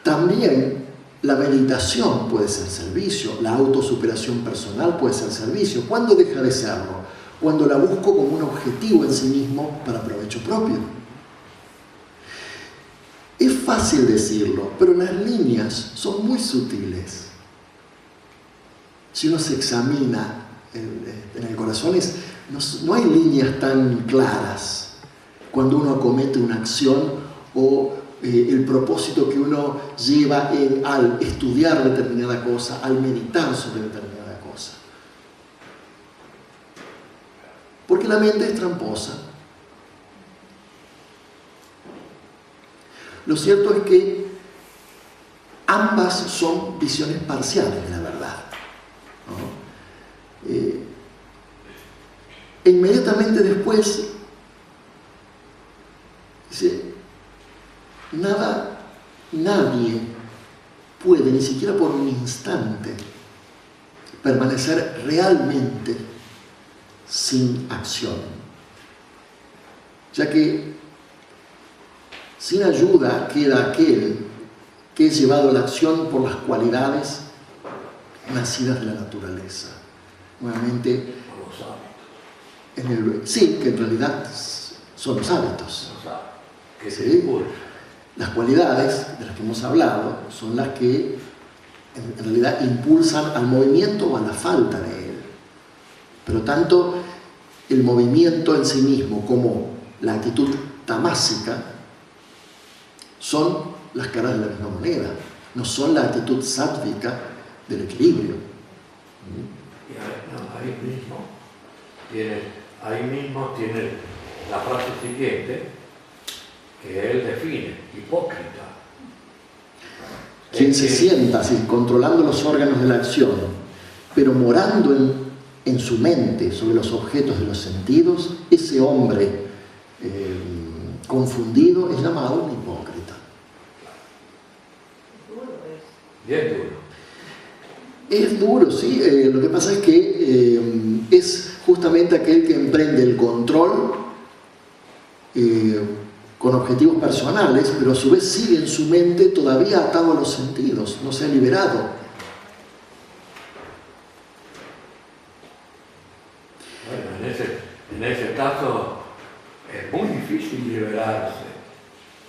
También la meditación puede ser servicio, la autosuperación personal puede ser servicio. ¿Cuándo deja de serlo? Cuando la busco como un objetivo en sí mismo para provecho propio. Es fácil decirlo, pero las líneas son muy sutiles. Si uno se examina en el corazón, no hay líneas tan claras cuando uno comete una acción o el propósito que uno lleva al estudiar determinada cosa, al meditar sobre determinada cosa. Porque la mente es tramposa. Lo cierto es que ambas son visiones parciales de la verdad, ¿no? E inmediatamente después dice, nadie puede, ni siquiera por un instante, permanecer realmente sin acción, ya que sin ayuda queda aquel que es llevado a la acción por las cualidades nacidas de la naturaleza. Nuevamente, sí, que en realidad son los hábitos. ¿Sí? Las cualidades de las que hemos hablado son las que en realidad impulsan al movimiento o a la falta de él. Pero tanto el movimiento en sí mismo como la actitud tamásica son las caras de la misma moneda, no son la actitud sátvica del equilibrio. Y ahí mismo tiene la frase siguiente que él define, hipócrita. Quien se sienta así, controlando los órganos de la acción, pero morando en su mente sobre los objetos de los sentidos, ese hombre confundido es llamado un hipócrita. Bien duro. Es duro, sí. Lo que pasa es que es justamente aquel que emprende el control con objetivos personales, pero a su vez sigue en su mente todavía atado a los sentidos, no se ha liberado. Bueno, en en ese caso es muy difícil liberarse.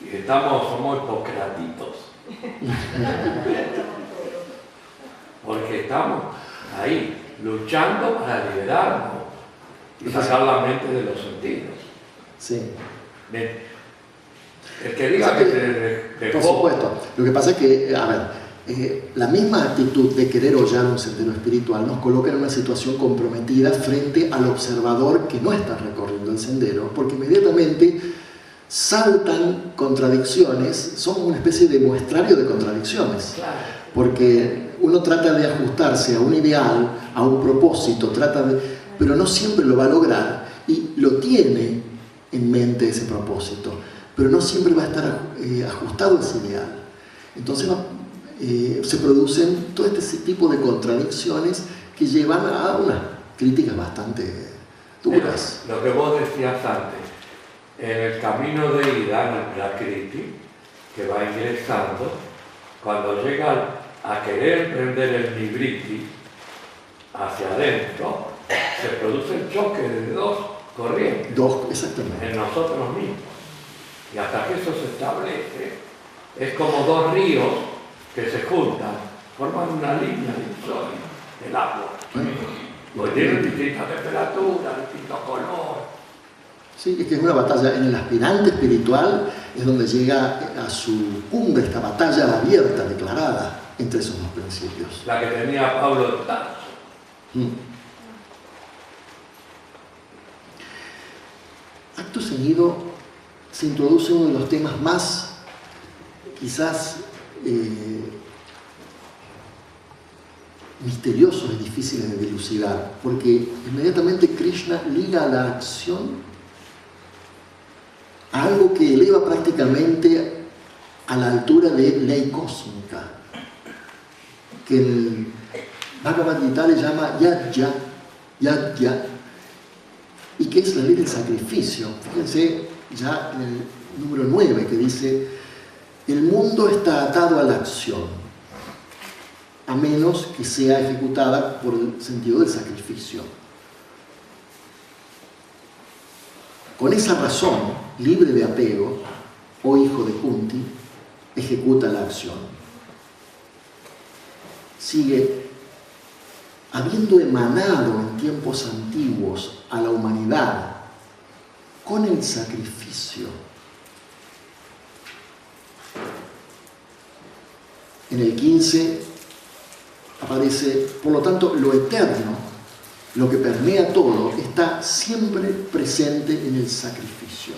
Y somos hipocratitos. Porque estamos ahí, luchando para liberarnos y sacar la mente de los sentidos. Sí. El que diga que se dejó. Por supuesto. Lo que pasa es que, a ver, la misma actitud de querer hollar un sendero espiritual nos coloca en una situación comprometida frente al observador que no está recorriendo el sendero, porque inmediatamente saltan contradicciones, son una especie de muestrario de contradicciones. Claro. Porque uno trata de ajustarse a un ideal, a un propósito, pero no siempre lo va a lograr y lo tiene en mente ese propósito, pero no siempre va a estar ajustado a ese ideal. Entonces se producen todo este tipo de contradicciones que llevan a unas críticas bastante duras. Lo que vos decías antes, en el camino de ida, en el Prakriti, que va ingresando, cuando llega a querer emprender el Nivriti hacia adentro, se produce el choque de dos corrientes. Exactamente. En nosotros mismos. Y hasta que eso se establece, es como dos ríos que se juntan, forman una línea divisoria del agua. Pues tienen distintas temperaturas, distintos colores. Sí, es que es una batalla. En el aspirante espiritual es donde llega a su cumbre esta batalla abierta, declarada entre esos dos principios. La que tenía Pablo de Tarso. Acto seguido se introduce uno de los temas más, quizás, misteriosos y difíciles de dilucidar, porque inmediatamente Krishna liga a la acción a algo que eleva prácticamente a la altura de ley cósmica, que el Bhagavad Gita le llama yajna, y que es la ley del sacrificio. Fíjense ya en el número 9 que dice: el mundo está atado a la acción, a menos que sea ejecutada por el sentido del sacrificio. Con esa razón, libre de apego, oh hijo de Kunti, ejecuta la acción. Sigue: habiendo emanado en tiempos antiguos a la humanidad con el sacrificio. En el 15 aparece, por lo tanto, lo eterno, lo que permea todo, está siempre presente en el sacrificio.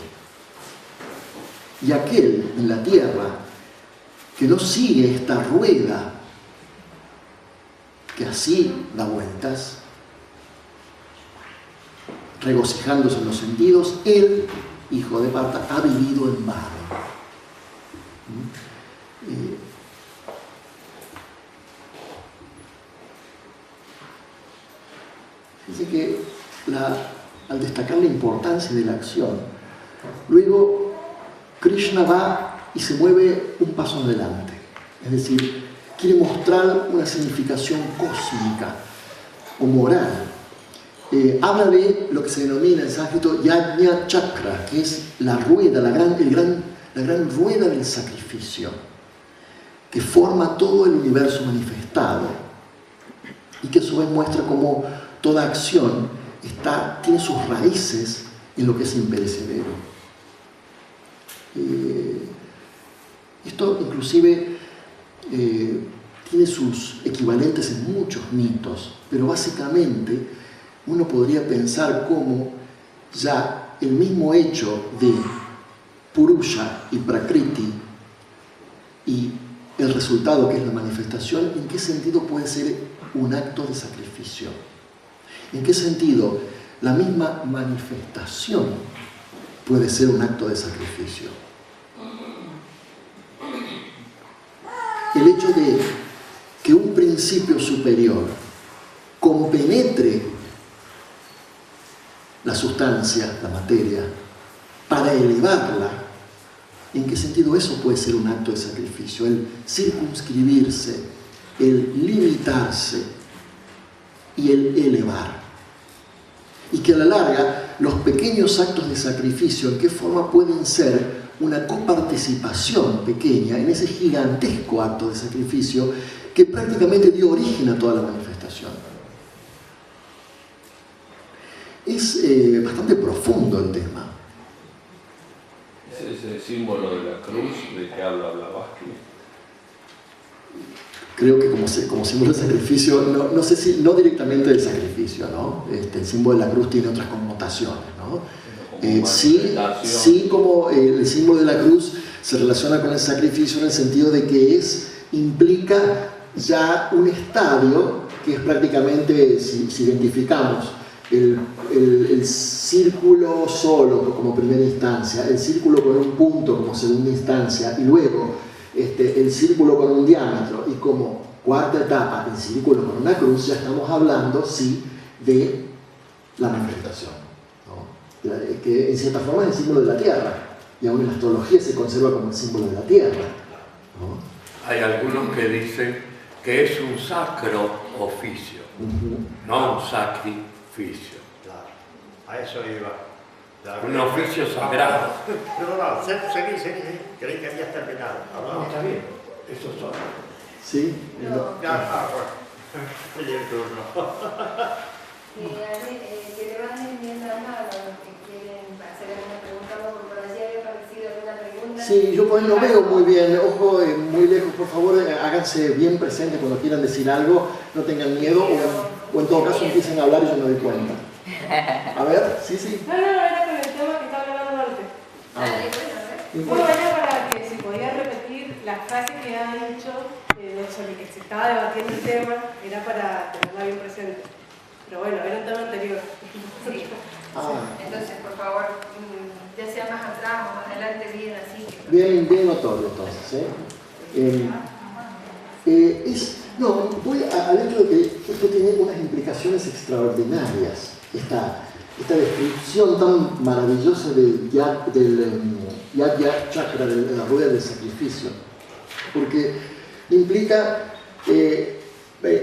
Y aquel en la tierra que no sigue esta rueda, que así da vueltas, regocijándose en los sentidos, él, hijo de Partha, ha vivido en vano. Dice que al destacar la importancia de la acción, luego Krishna va y se mueve un paso adelante, es decir, quiere mostrar una significación cósmica o moral. Habla de lo que se denomina en sánscrito Yajna Chakra, que es la rueda, la gran rueda del sacrificio, que forma todo el universo manifestado y que a su vez muestra cómo toda acción tiene sus raíces en lo que es imperecedero. Esto inclusive tiene sus equivalentes en muchos mitos, pero básicamente uno podría pensar cómo ya el mismo hecho de Purusha y Prakriti y el resultado que es la manifestación, ¿en qué sentido puede ser un acto de sacrificio? ¿En qué sentido la misma manifestación puede ser un acto de sacrificio? El hecho de que un principio superior compenetre la sustancia, la materia, para elevarla, ¿en qué sentido eso puede ser un acto de sacrificio? El circunscribirse, el limitarse y el elevar. y que a la larga los pequeños actos de sacrificio, ¿en qué forma pueden ser una coparticipación pequeña en ese gigantesco acto de sacrificio que prácticamente dio origen a toda la manifestación? Es bastante profundo el tema. ¿Es ese símbolo de la cruz de que habla Blavatsky? Creo que como símbolo de sacrificio, no sé si, no directamente del sacrificio, ¿no? El símbolo de la cruz tiene otras connotaciones, ¿no? Sí, como el símbolo de la cruz se relaciona con el sacrificio en el sentido de que implica ya un estadio que es prácticamente, si identificamos el círculo solo como primera instancia, el círculo con un punto como segunda instancia y luego el círculo con un diámetro y como cuarta etapa el círculo con una cruz, ya estamos hablando sí de la manifestación, ¿no? Que en cierta forma es el símbolo de la tierra y aún en la astrología se conserva como el símbolo de la tierra, ¿no? Hay algunos que dicen que es un sacro oficio, no un sacrificio. Claro, a eso iba. Un oficio sagrado. No, seguí. Creí que habías terminado. No, está bien. Eso son. ¿Sí? Bueno. Oye, el turno. Que le van enviando la mano los que quieren hacer alguna pregunta, por allí había aparecido alguna pregunta. Sí, yo por ahí no veo muy bien, ojo, muy lejos, por favor, háganse bien presentes cuando quieran decir algo, no tengan miedo, o en todo caso empiecen a hablar y yo me doy cuenta. A ver, sí. No, era con el tema que estaba hablando antes. Bueno, era para que si podía repetir la frase que ha dicho sobre que se estaba debatiendo el tema, era para tenerla bien presente. Pero bueno, era un tema anterior. Sí. Entonces, por favor, ya sea más atrás o más adelante, bien así. Bien notorio entonces. Voy al hecho de que esto tiene unas implicaciones extraordinarias. Esta descripción tan maravillosa del Yajna Chakra, de la rueda del sacrificio, porque implica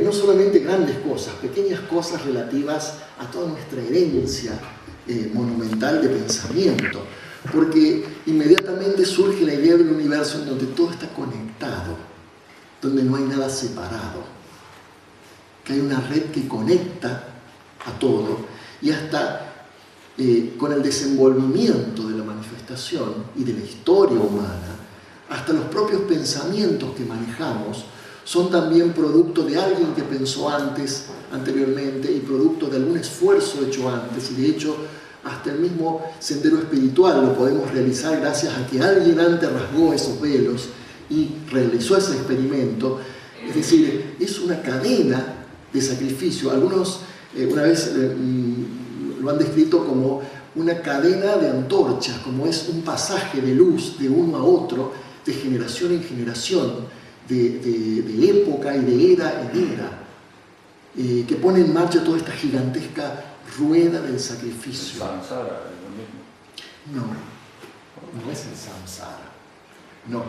no solamente grandes cosas, pequeñas cosas relativas a toda nuestra herencia monumental de pensamiento, porque inmediatamente surge la idea del universo en donde todo está conectado, donde no hay nada separado, que hay una red que conecta a todo. Y hasta con el desenvolvimiento de la manifestación y de la historia humana, hasta los propios pensamientos que manejamos son también producto de alguien que pensó anteriormente y producto de algún esfuerzo hecho antes, y de hecho hasta el mismo sendero espiritual lo podemos realizar gracias a que alguien antes rasgó esos velos y realizó ese experimento. Es decir, es una cadena de sacrificio. Algunos una vez lo han descrito como una cadena de antorchas, como es un pasaje de luz de uno a otro, de generación en generación, de época y de era en era, que pone en marcha toda esta gigantesca rueda del sacrificio. Samsara es lo mismo. No es el samsara. No.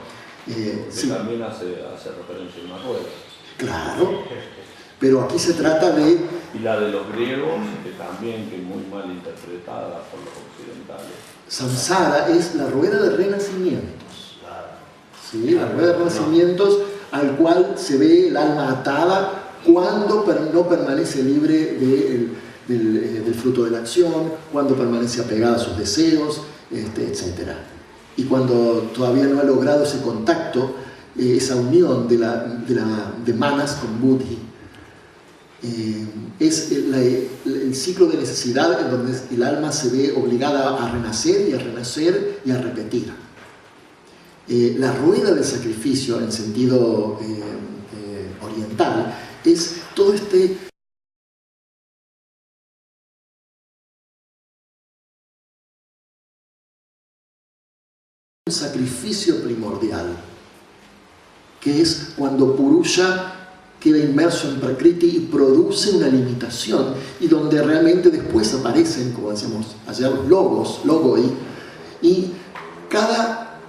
Sí. También hace referencia a una rueda. Claro. Pero aquí se trata de... Y la de los griegos, que también, que es muy mal interpretada por los occidentales. Samsara es la rueda de renacimientos. ¿Sí? La rueda de renacimientos al cual se ve el alma atada cuando no permanece libre del fruto de la acción, cuando permanece apegada a sus deseos, etc. Y cuando todavía no ha logrado ese contacto, esa unión de manas con buddhi. Es el ciclo de necesidad en donde el alma se ve obligada a renacer y a repetir. La rueda del sacrificio en sentido oriental es todo este sacrificio primordial, que es cuando Purusha queda inmerso en Prakriti y produce una limitación, y donde realmente después aparecen, como decíamos ayer, los logoi, y cada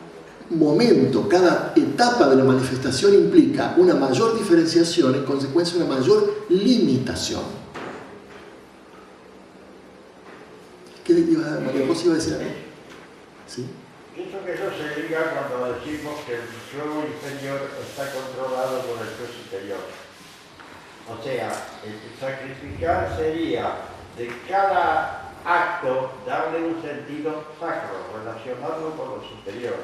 momento, cada etapa de la manifestación implica una mayor diferenciación, en consecuencia una mayor limitación. ¿Qué María José iba a decir a mí? ¿Sí? Pienso que eso se liga cuando decimos que el yo inferior está controlado por el yo superior. O sea, el sacrificar sería de cada acto darle un sentido sacro, relacionarlo con lo superior.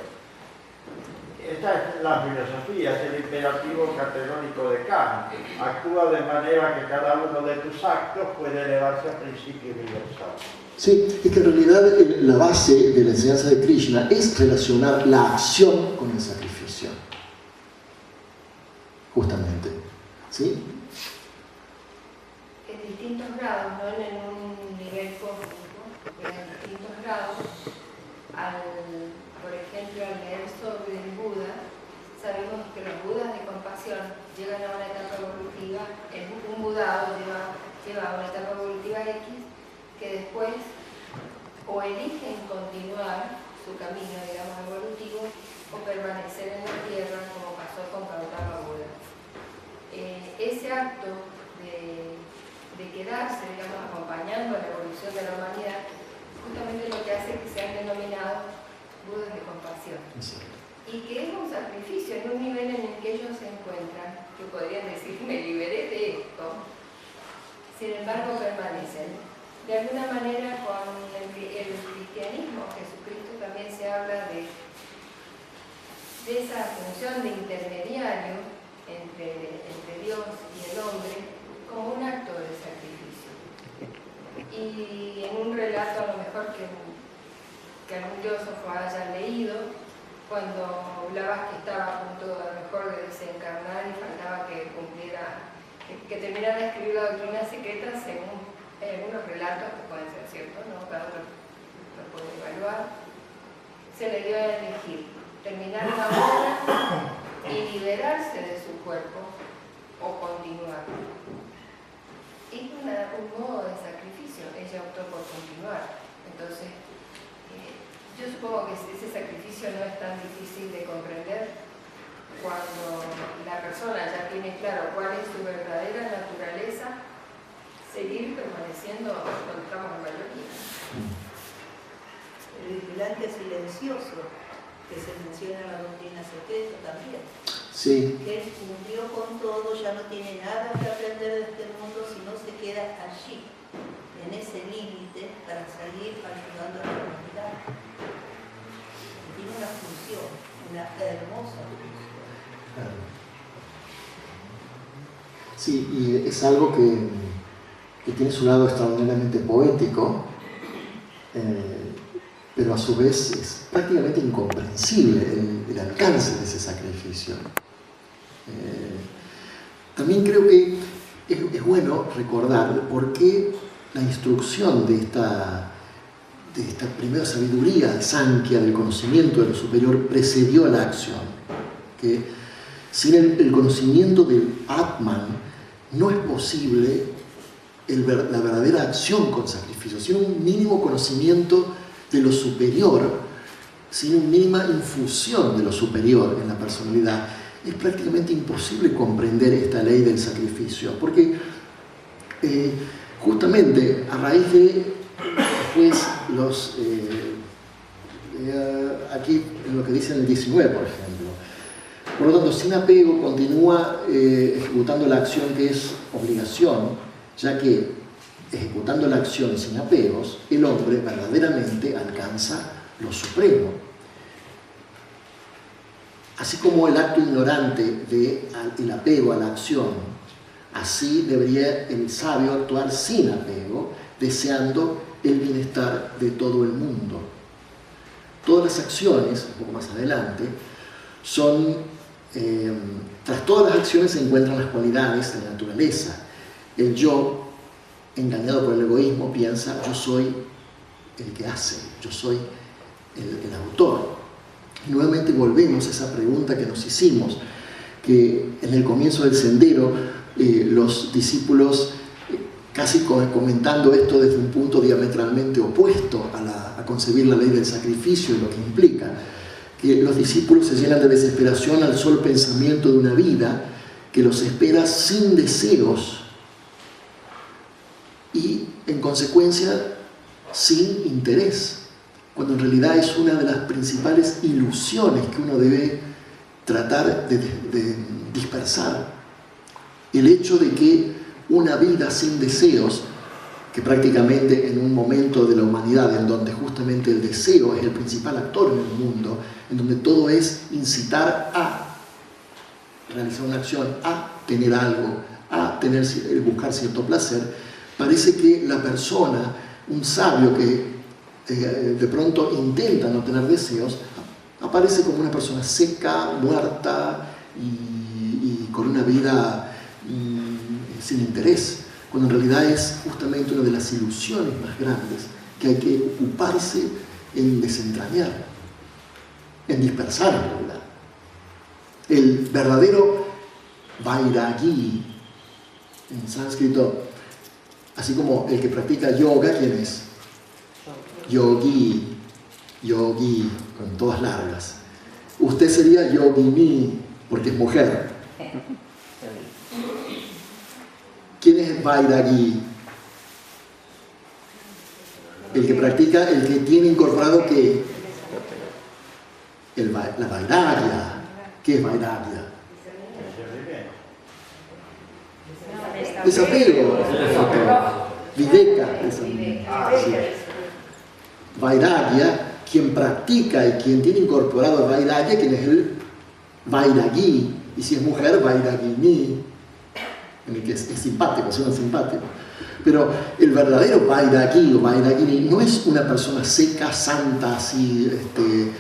Esta es la filosofía, es el imperativo categórico de Kant. Actúa de manera que cada uno de tus actos puede elevarse a principio universal. Sí, es que en realidad la base de la enseñanza de Krishna es relacionar la acción con el sacrificio. Justamente. ¿Sí? En distintos grados, no en un nivel cósmico, pero en distintos grados, por ejemplo, al leer sobre el Buda, sabemos que los Budas de compasión llegan a una etapa evolutiva, un Budado lleva a una etapa evolutiva X, que después o eligen continuar su camino, digamos, evolutivo, o permanecer en la tierra, como pasó con Gautama Buda. Ese acto de quedarse, digamos, acompañando la evolución de la humanidad, justamente lo que hace que sean denominados Budas de compasión. Sí. Y que es un sacrificio en un nivel en el que ellos se encuentran, que podrían decir, me liberé de esto, sin embargo permanecen. De alguna manera con el cristianismo, Jesucristo también se habla de esa función de intermediario entre Dios y el hombre como un acto de sacrificio. Y en un relato a lo mejor que algún filósofo haya leído, cuando Blavatsky estaba a punto a lo mejor de desencarnar y faltaba que cumpliera, que terminara de escribir la doctrina secreta, según hay algunos relatos que pueden ser ciertos, ¿no? Cada uno lo puede evaluar, se le dio a elegir terminar la obra y liberarse de su cuerpo o continuar. Es un modo de sacrificio, ella optó por continuar. Entonces, yo supongo que ese sacrificio no es tan difícil de comprender cuando la persona ya tiene claro cuál es su verdadera naturaleza, seguir permaneciendo donde estamos en mayoría. El vigilante silencioso, que se menciona en la doctrina secreta también. Sí. Que él cumplió con todo, ya no tiene nada que aprender de este mundo, sino se queda allí, en ese límite, para seguir ayudando a la humanidad. Tiene una función, una hermosa función. Sí, y es algo que tiene su lado extraordinariamente poético, pero a su vez es prácticamente incomprensible el alcance de ese sacrificio. También creo que es bueno recordar por qué la instrucción de esta primera sabiduría de Sankhya, del conocimiento de lo superior, precedió a la acción. Que sin el conocimiento del Atman no es posible la verdadera acción con sacrificio, sin un mínimo conocimiento de lo superior, sin una mínima infusión de lo superior en la personalidad, es prácticamente imposible comprender esta ley del sacrificio, porque justamente a raíz de después aquí en lo que dice en el 19, por ejemplo, por lo tanto, sin apego continúa ejecutando la acción que es obligación, ya que ejecutando la acción sin apegos, el hombre verdaderamente alcanza lo supremo. Así como el acto ignorante del apego a la acción, así debería el sabio actuar sin apego, deseando el bienestar de todo el mundo. Todas las acciones, un poco más adelante, tras todas las acciones se encuentran las cualidades de la naturaleza. El yo, engañado por el egoísmo, piensa: yo soy el que hace, yo soy el autor. Y nuevamente volvemos a esa pregunta que nos hicimos, que en el comienzo del sendero los discípulos, casi comentando esto desde un punto diametralmente opuesto a concebir la ley del sacrificio y lo que implica, que los discípulos se llenan de desesperación al solo pensamiento de una vida que los espera sin deseos y, en consecuencia, sin interés, cuando en realidad es una de las principales ilusiones que uno debe tratar de dispersar. El hecho de que una vida sin deseos, que prácticamente en un momento de la humanidad en donde justamente el deseo es el principal actor en el mundo, en donde todo es incitar a realizar una acción, a tener algo, a buscar cierto placer, parece que la persona, un sabio que de pronto intenta no tener deseos, aparece como una persona seca, muerta y con una vida sin interés, cuando en realidad es justamente una de las ilusiones más grandes que hay que ocuparse en desentrañar, en dispersar en realidad. El verdadero vairagí, en sánscrito, así como el que practica yoga, ¿quién es? Yogi, yogi, con todas largas. Usted sería yogini, porque es mujer. ¿Quién es vairagí? El que practica, el que tiene incorporado ¿qué? La vairagya. ¿Qué es vairagya? Desapego. Viveka. Sí. Vairagya, quien practica y quien tiene incorporado vairagya, quien es el vairagí, y si es mujer, vairagini, en el que es simpático, suena simpático. Pero el verdadero vairagí o vairagini no es una persona seca, santa, así,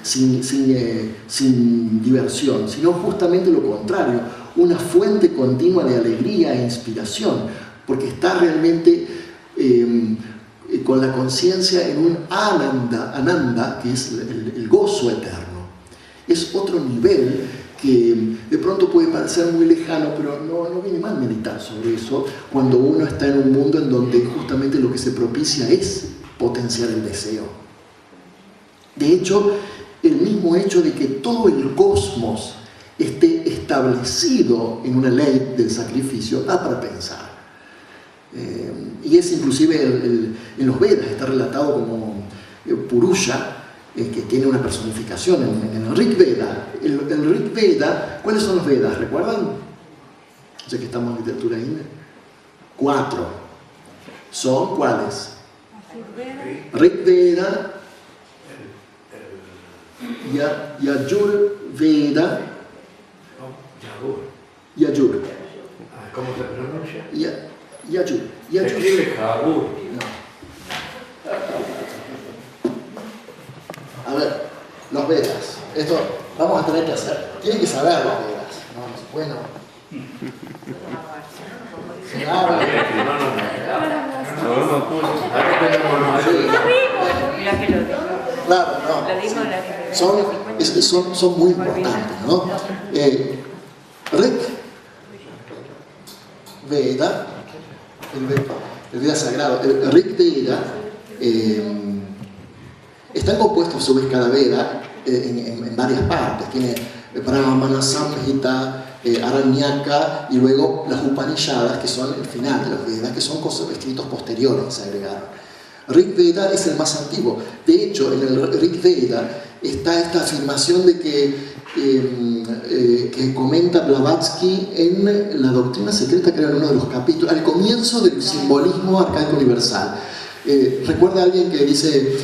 sin diversión, sino justamente lo contrario, una fuente continua de alegría e inspiración, porque está realmente con la conciencia en un ananda, que es el gozo eterno. Es otro nivel que de pronto puede parecer muy lejano, pero no viene mal meditar sobre eso cuando uno está en un mundo en donde justamente lo que se propicia es potenciar el deseo. De hecho, el mismo hecho de que todo el cosmos esté establecido en una ley del sacrificio da para pensar. Y es inclusive en los Vedas, está relatado como Purusha, que tiene una personificación en el Rig Veda. El Rig Veda, ¿cuáles son los Vedas? ¿Recuerdan? Ya que estamos en literatura india. 4. ¿Son cuáles? Rig Veda, Yajur Veda, Yajur. ¿Cómo se pronuncia? Yajur. Se escribe Jabur. A ver, los Vedas. Esto vamos a tener que hacer. Tienen que saber los Vedas. Bueno. Claro, no. Son muy importantes, ¿no? Rig Veda, el Veda sagrado, el Rig Veda, están compuestos a su vez cada Veda en varias partes. Tiene Brahmana, Samhita, Aranyaka y luego las Upanishadas, que son el final de los Vedas, que son escritos posteriores, se agregaron. Rig Veda es el más antiguo. De hecho, en el Rig Veda está esta afirmación de que comenta Blavatsky en la doctrina secreta, que era en uno de los capítulos, al comienzo del simbolismo arcaico universal. Recuerda a alguien que dice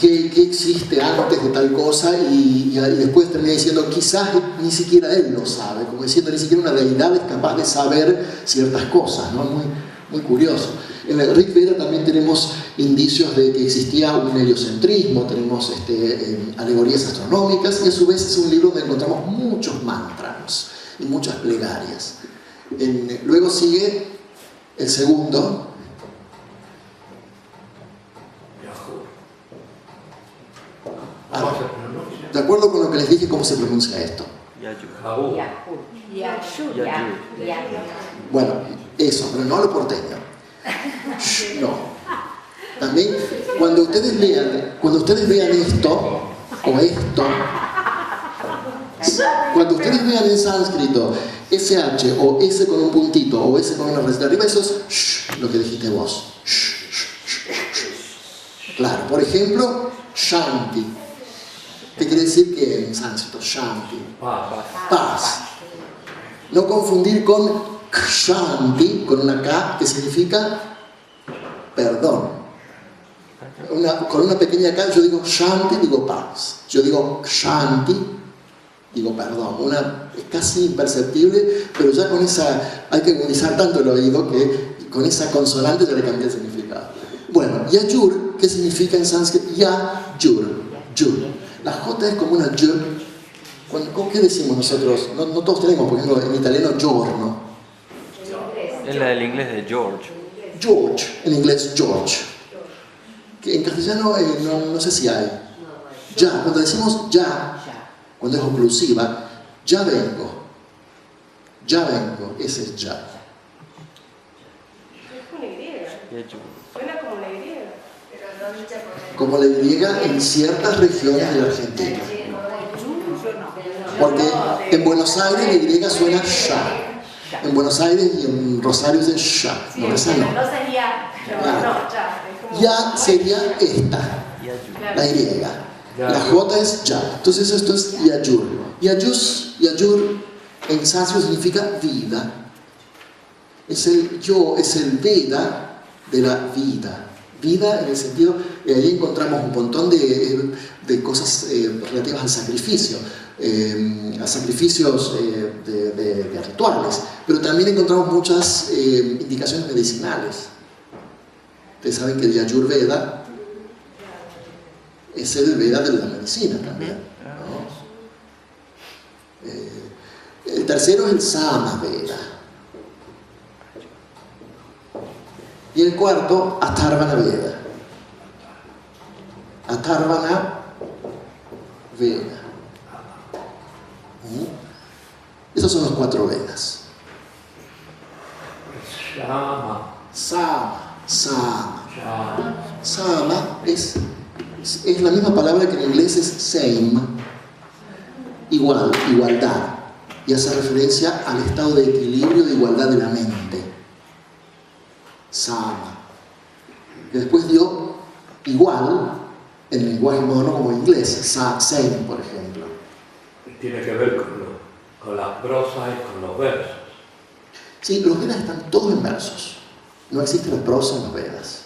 ¿qué existe antes de tal cosa? Y después termina diciendo, quizás ni siquiera él lo sabe, como diciendo, ni siquiera una deidad es capaz de saber ciertas cosas, ¿no? Muy curioso. En el Rig Veda también tenemos indicios de que existía un heliocentrismo, tenemos alegorías astronómicas, y a su vez es un libro donde encontramos muchos mantras y muchas plegarias. Luego sigue el segundo. De acuerdo con lo que les dije, ¿cómo se pronuncia esto? Bueno, eso, pero no lo porteño. No. También, cuando ustedes vean esto, o esto, cuando ustedes vean en sánscrito SH o S con un puntito o S con una receta arriba, eso es shh, lo que dijiste vos. Claro, por ejemplo, Shanti. ¿Qué quiere decir que en sánscrito? Shanti. Paz. No confundir con Kshanti, con una K, que significa perdón. Con una pequeña K yo digo Shanti, digo paz. Yo digo Kshanti, digo perdón. Es casi imperceptible, pero ya con esa, hay que agudizar tanto el oído que con esa consonante ya le cambia el significado. Bueno, Yajur, ¿qué significa en sánscrito? Yajur. La J es como una Y. ¿Qué decimos nosotros? No todos tenemos, por ejemplo, en italiano giorno. Es la del inglés de George. George, en inglés George. Que en castellano no sé si hay. Ya, cuando decimos ya, cuando es oclusiva, ya vengo, ese es ya. Es con Y. Suena como la Y. Como la Y en ciertas regiones de la Argentina. Porque en Buenos Aires la Y suena ya. En Buenos Aires y en Rosario es ya. Sí, no, esa no. no sería. Claro. Ya. Ya sería esta, la Y. La J es ya. Entonces esto es Yajur. Yajur en sánscrito significa vida. Es el yo, es el Veda de la vida. Vida en el sentido, ahí encontramos un montón de cosas relativas al sacrificio, a sacrificios de rituales, pero también encontramos muchas indicaciones medicinales. Ustedes saben que el Ayurveda es el Veda de la medicina también, ¿no? El tercero es el Samaveda. Y el cuarto, Atharvana Veda. Atharvana Veda. Esos son los 4 Vedas. Sama es la misma palabra que en inglés es same, igualdad, y hace referencia al estado de equilibrio de igualdad de la mente. Sama, que después dio igual en el lenguaje moderno como inglés, same, por ejemplo. Tiene que ver con las prosas y con los versos. Sí, los Vedas están todos en versos. No existe la prosa en los Vedas.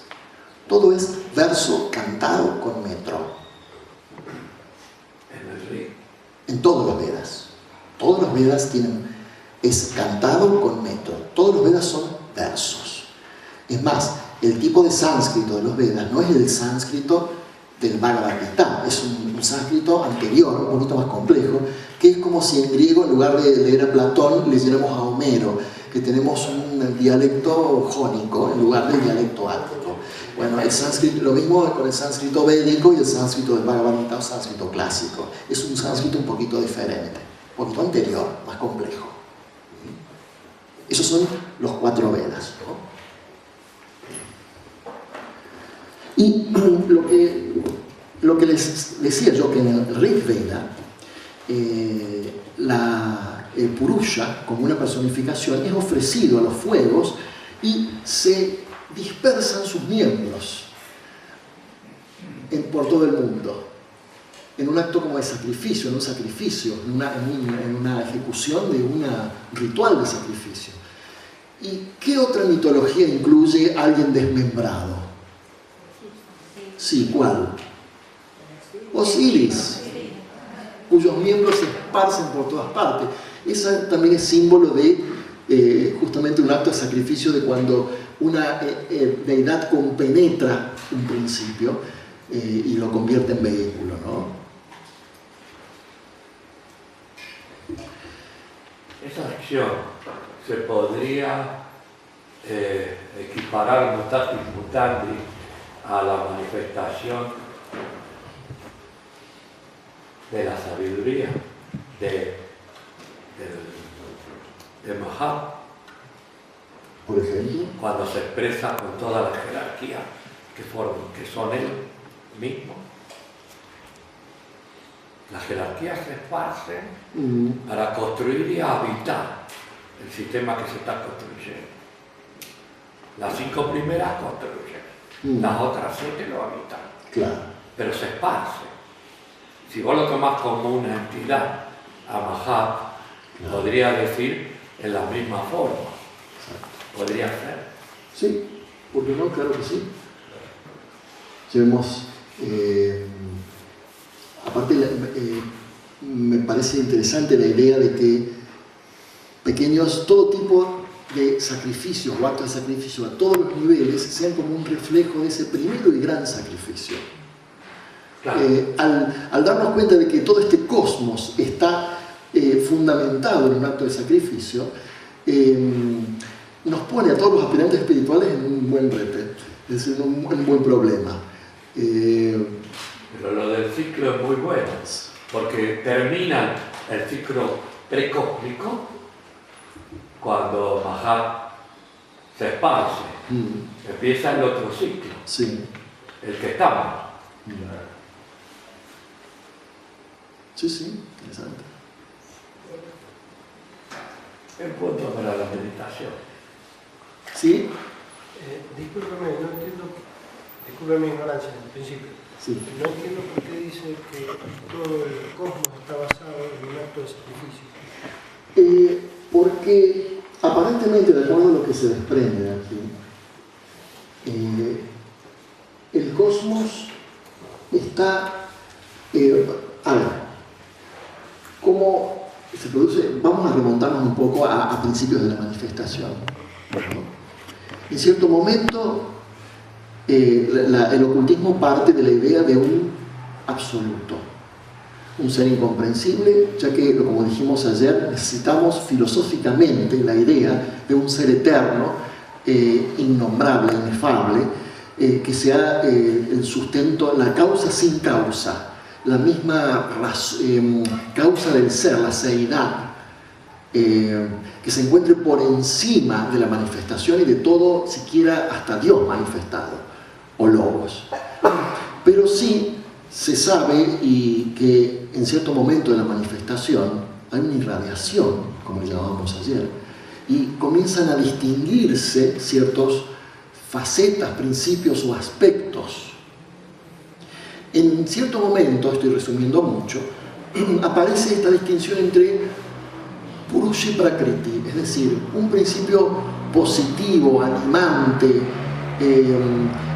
Todo es verso cantado con metro. En todos los Vedas. Todos los Vedas es cantado con metro. Todos los Vedas son versos. Es más, el tipo de sánscrito de los Vedas no es el sánscrito del Bhagavad Gita, es un sánscrito anterior, un poquito más complejo, que es como si en griego, en lugar de leer a Platón, leyéramos a Homero, que tenemos un dialecto jónico en lugar del dialecto ático. Bueno, el sánscrito, lo mismo con el sánscrito védico y el sánscrito del Bhagavad Gita o sánscrito clásico. Es un sánscrito un poquito diferente, un poquito anterior, más complejo. Esos son los 4 Vedas, ¿no? Y lo que les decía yo, que en el Rig Veda, el Purusha, como una personificación, es ofrecido a los fuegos y se dispersan sus miembros por todo el mundo, en un acto como de sacrificio, en un sacrificio, en una ejecución de un ritual de sacrificio. ¿Y qué otra mitología incluye a alguien desmembrado? Sí, ¿cuál? Osiris, cuyos miembros se esparcen por todas partes. Esa también es símbolo de justamente un acto de sacrificio, de cuando una deidad compenetra un principio y lo convierte en vehículo, ¿no? Esa acción se podría equiparar mutatis mutandis a la manifestación de la sabiduría de Mahat, por ejemplo, cuando se expresa con toda la jerarquía que son él mismo. Las jerarquías se esparcen para construir y habitar el sistema que se está construyendo. Las 5 primeras construyen, las otras 7 lo habitan. Claro. Pero se esparce. Si vos lo tomás como una entidad, Amahat, Claro. podría decir en la misma forma. Exacto. Podría ser. Sí, ¿por qué no? Claro que sí. Si vemos, aparte me parece interesante la idea de que pequeños, todo tipo de sacrificios o actos de sacrificio a todos los niveles sean como un reflejo de ese primero y gran sacrificio. Claro. Al darnos cuenta de que todo este cosmos está fundamentado en un acto de sacrificio, nos pone a todos los aspirantes espirituales en un buen reto, es decir, en un buen problema. Pero lo del ciclo es muy bueno, porque termina el ciclo precósmico cuando Mahat se esparce. Empieza el otro ciclo, Sí. el que estamos. Sí, sí, interesante. El punto para la meditación. ¿Sí? Discúlpeme, no entiendo, disculpe mi ignorancia en principio. Sí. No entiendo por qué dice que todo el cosmos está basado en un acto de sacrificio. Porque aparentemente, de acuerdo a lo que se desprende de aquí, el cosmos está... a ver, ¿cómo se produce? Vamos a remontarnos un poco a principios de la manifestación. En cierto momento, el ocultismo parte de la idea de un absoluto, un ser incomprensible, ya que, como dijimos ayer, necesitamos filosóficamente la idea de un ser eterno, innombrable, inefable, que sea el sustento, la causa sin causa, la misma causa del ser, la seidad, que se encuentre por encima de la manifestación y de todo, siquiera hasta Dios manifestado, o logos. Pero sí se sabe y que en cierto momento de la manifestación hay una irradiación, como llamábamos ayer, y comienzan a distinguirse ciertos facetas, principios o aspectos. En cierto momento, estoy resumiendo mucho, aparece esta distinción entre Purusha y Prakriti, es decir, un principio positivo, animante,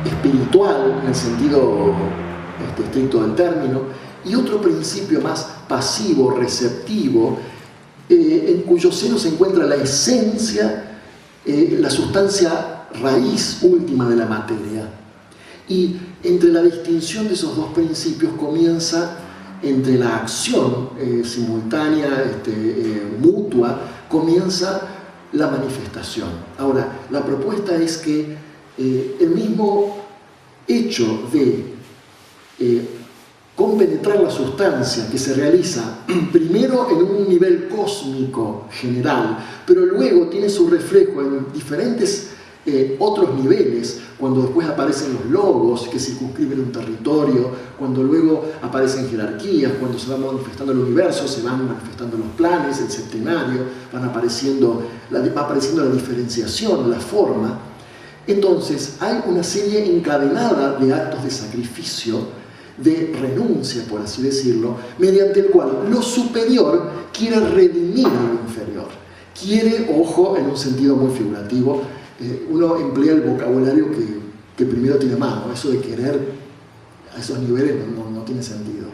espiritual en el sentido estricto del término, y otro principio más pasivo, receptivo, en cuyo seno se encuentra la esencia, la sustancia raíz última de la materia. Y entre la distinción de esos dos principios comienza, entre la acción simultánea, mutua, comienza la manifestación. Ahora, la propuesta es que el mismo hecho de compenetrar la sustancia que se realiza primero en un nivel cósmico general, pero luego tiene su reflejo en diferentes otros niveles, cuando después aparecen los logos que circunscriben un territorio, cuando luego aparecen jerarquías, cuando se va manifestando el universo, se van manifestando los planes, el septenario, va apareciendo la diferenciación, la forma. Entonces hay una serie encadenada de actos de sacrificio, de renuncia, por así decirlo, mediante el cual lo superior quiere redimir a lo inferior. Quiere, ojo, en un sentido muy figurativo, uno emplea el vocabulario que primero tiene mano. Eso de querer a esos niveles no tiene sentido.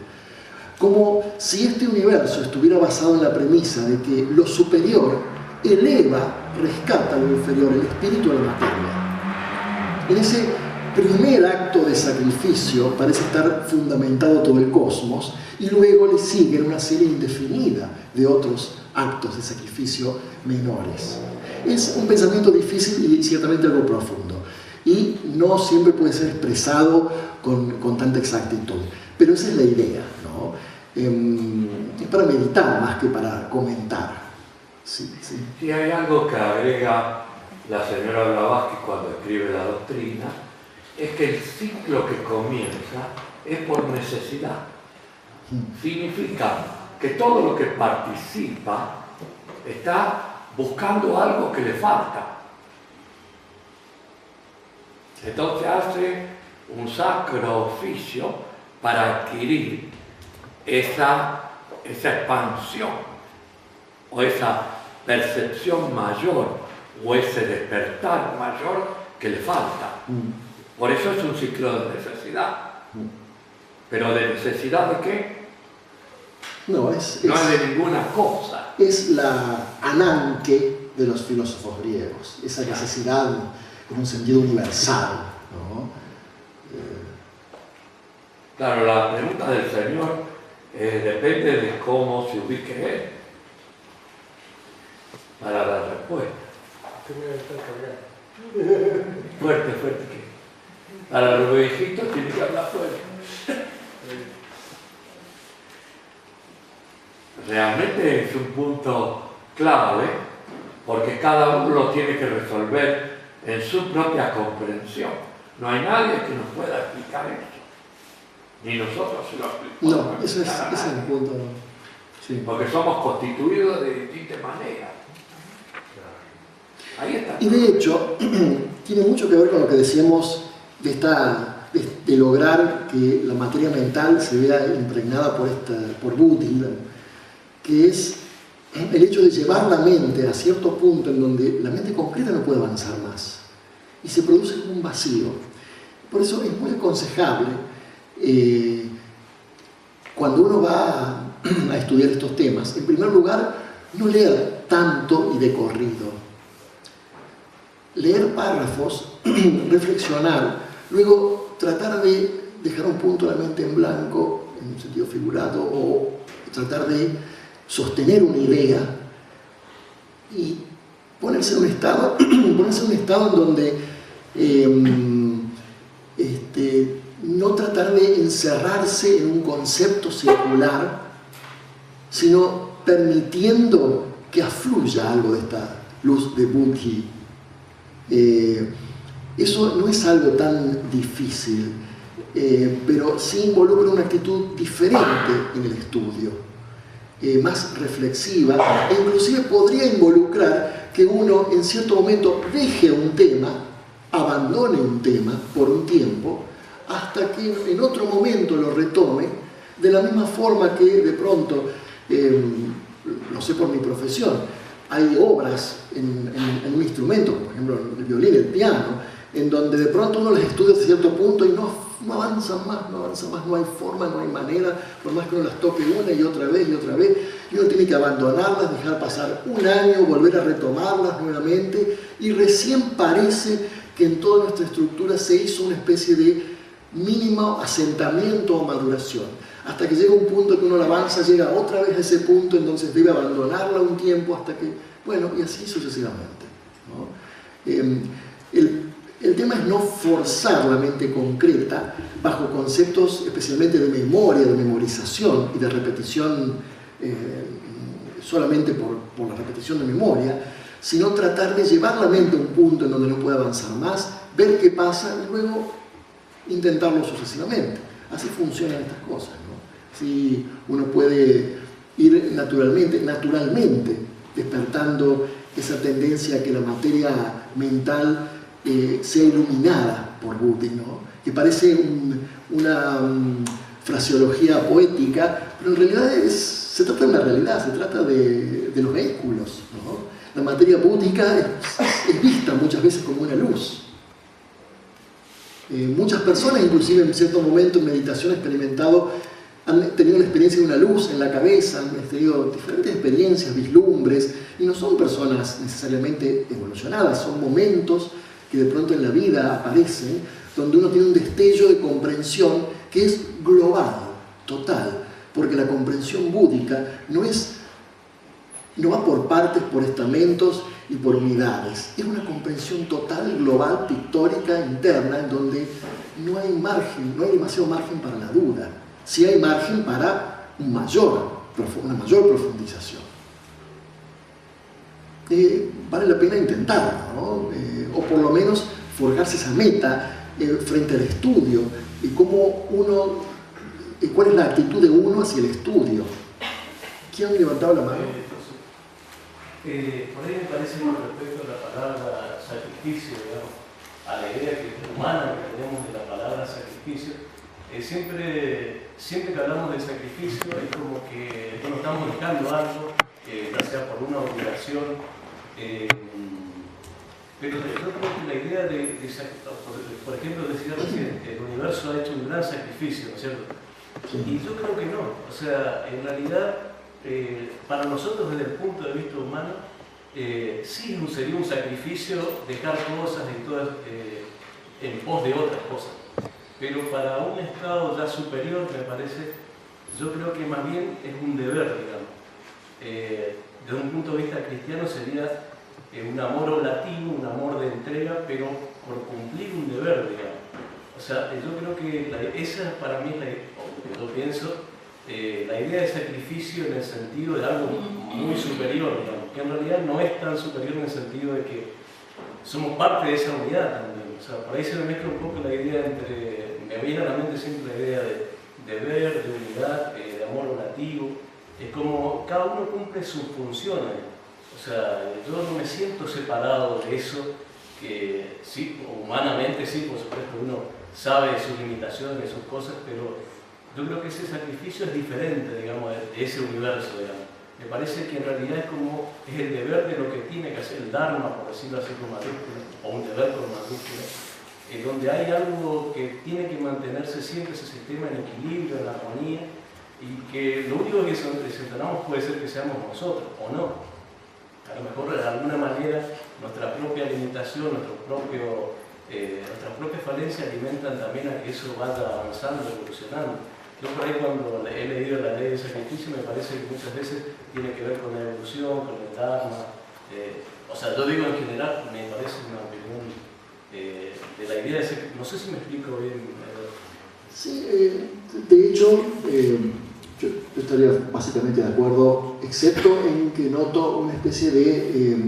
Como si este universo estuviera basado en la premisa de que lo superior eleva, rescata lo inferior, el espíritu de la materia. En ese primer acto de sacrificio parece estar fundamentado todo el cosmos, y luego le siguen una serie indefinida de otros actos de sacrificio menores. Es un pensamiento difícil y ciertamente algo profundo, y no siempre puede ser expresado con tanta exactitud, pero esa es la idea, ¿no? Es para meditar más que para comentar. Sí. Si hay algo que agrega la señora Blavatsky cuando escribe la doctrina, es que el ciclo que comienza es por necesidad. Significa que todo lo que participa está buscando algo que le falta. Entonces hace un sacro oficio para adquirir esa expansión o esa percepción mayor o ese despertar mayor que le falta. Por eso es un ciclo de necesidad. ¿Pero de necesidad de qué? No es de ninguna cosa. Es la ananke de los filósofos griegos, esa necesidad en un sentido universal, ¿no? Claro, la pregunta del Señor depende de cómo se ubique Él para la respuesta. Fuerte, fuerte. Para los viejitos tiene que hablar fuerte. Realmente es un punto clave porque cada uno lo tiene que resolver en su propia comprensión. No hay nadie que nos pueda explicar eso. Ni nosotros se lo explicamos. No, ese es el punto. Sí. Porque somos constituidos de distintas maneras. Ahí está. Y de hecho, tiene mucho que ver con lo que decíamos de lograr que la materia mental se vea impregnada por Buddhi, que es el hecho de llevar la mente a cierto punto en donde la mente concreta no puede avanzar más y se produce como un vacío. Por eso es muy aconsejable cuando uno va a estudiar estos temas, en primer lugar, no leer tanto y de corrido. Leer párrafos, reflexionar, luego tratar de dejar un punto de la mente en blanco, en un sentido figurado, o tratar de sostener una idea y ponerse en un estado, en donde no tratar de encerrarse en un concepto circular, sino permitiendo que afluya algo de esta luz de Buddhi. Eso no es algo tan difícil, pero sí involucra una actitud diferente en el estudio, más reflexiva, e inclusive podría involucrar que uno en cierto momento deje un tema, abandone un tema por un tiempo, hasta que en otro momento lo retome, de la misma forma que de pronto, lo sé por mi profesión, hay obras en un instrumento, por ejemplo el violín, el piano, en donde de pronto uno las estudia a cierto punto y no avanzan más, no hay forma, no hay manera, por más que uno las toque una y otra vez, y uno tiene que abandonarlas, dejar pasar un año, volver a retomarlas nuevamente, y recién parece que en toda nuestra estructura se hizo una especie de mínimo asentamiento o maduración, hasta que llega un punto que uno la avanza, llega otra vez a ese punto, entonces debe abandonarla un tiempo hasta que, bueno, y así sucesivamente, ¿no? El tema es no forzar la mente concreta bajo conceptos especialmente de memoria, de memorización y de repetición solamente por la repetición de memoria, sino tratar de llevar la mente a un punto en donde no puede avanzar más, ver qué pasa y luego intentarlo sucesivamente. Así funcionan estas cosas, ¿no? Si uno puede ir naturalmente despertando esa tendencia a que la materia mental sea iluminada por Buddhi, ¿no? Que parece una fraseología poética, pero en realidad se trata de una realidad, se trata de los vehículos, ¿no? La materia búdica es vista muchas veces como una luz. Muchas personas, inclusive en cierto momento en meditación experimentado, han tenido la experiencia de una luz en la cabeza, han tenido diferentes experiencias, vislumbres, y no son personas necesariamente evolucionadas, son momentos que de pronto en la vida aparecen, donde uno tiene un destello de comprensión que es global, total, porque la comprensión búdica no va por partes, por estamentos y por unidades, es una comprensión total, global, pictórica, interna, en donde no hay margen, no hay demasiado margen para la duda, sí hay margen para una mayor profundización. Vale la pena intentarlo, ¿no? O por lo menos forjarse esa meta frente al estudio y cuál es la actitud de uno hacia el estudio. ¿Quién ha levantado la mano? Por ahí me parece con respecto a la palabra sacrificio, digamos, a la idea humana que tenemos de la palabra sacrificio, siempre que hablamos de sacrificio es como que bueno, estamos buscando algo, ya sea por una obligación, pero yo creo que la idea por ejemplo, decía recién, el universo ha hecho un gran sacrificio, ¿no es cierto? Y yo creo que no, o sea, en realidad, para nosotros desde el punto de vista humano, sí sería un sacrificio dejar cosas en pos de otras cosas. Pero para un estado ya superior, me parece, yo creo que más bien es un deber, digamos. Desde un punto de vista cristiano sería un amor oblativo, un amor de entrega, pero por cumplir un deber, digamos. O sea, yo creo que esa para mí es yo pienso, la idea de sacrificio en el sentido de algo muy superior, digamos, que en realidad no es tan superior en el sentido de que somos parte de esa unidad también. O sea, por ahí se me mezcla un poco la idea me viene a la mente siempre la idea de deber, de unidad, de amor relativo. Es como cada uno cumple sus funciones. O sea, yo no me siento separado de eso, que sí, humanamente sí, por supuesto, uno sabe sus limitaciones, sus cosas, pero yo creo que ese sacrificio es diferente, digamos, de ese universo, digamos. Me parece que en realidad es el deber de lo que tiene que hacer el Dharma, por decirlo así con mayúsculas, o un deber con mayúsculas, donde hay algo que tiene que mantenerse siempre ese sistema en equilibrio, en armonía, y que lo único que desentonamos puede ser que seamos nosotros, o no. A lo mejor de alguna manera nuestra propia limitación, nuestras propias falencias alimentan también a que eso vaya avanzando, evolucionando. Yo por ahí cuando he leído la ley de sacrificio me parece que muchas veces tiene que ver con la evolución, con el Dharma. O sea, yo digo en general, me parece una opinión de la idea de sacrificio. No sé si me explico bien. Sí, de hecho, yo estaría básicamente de acuerdo, excepto en que noto una especie de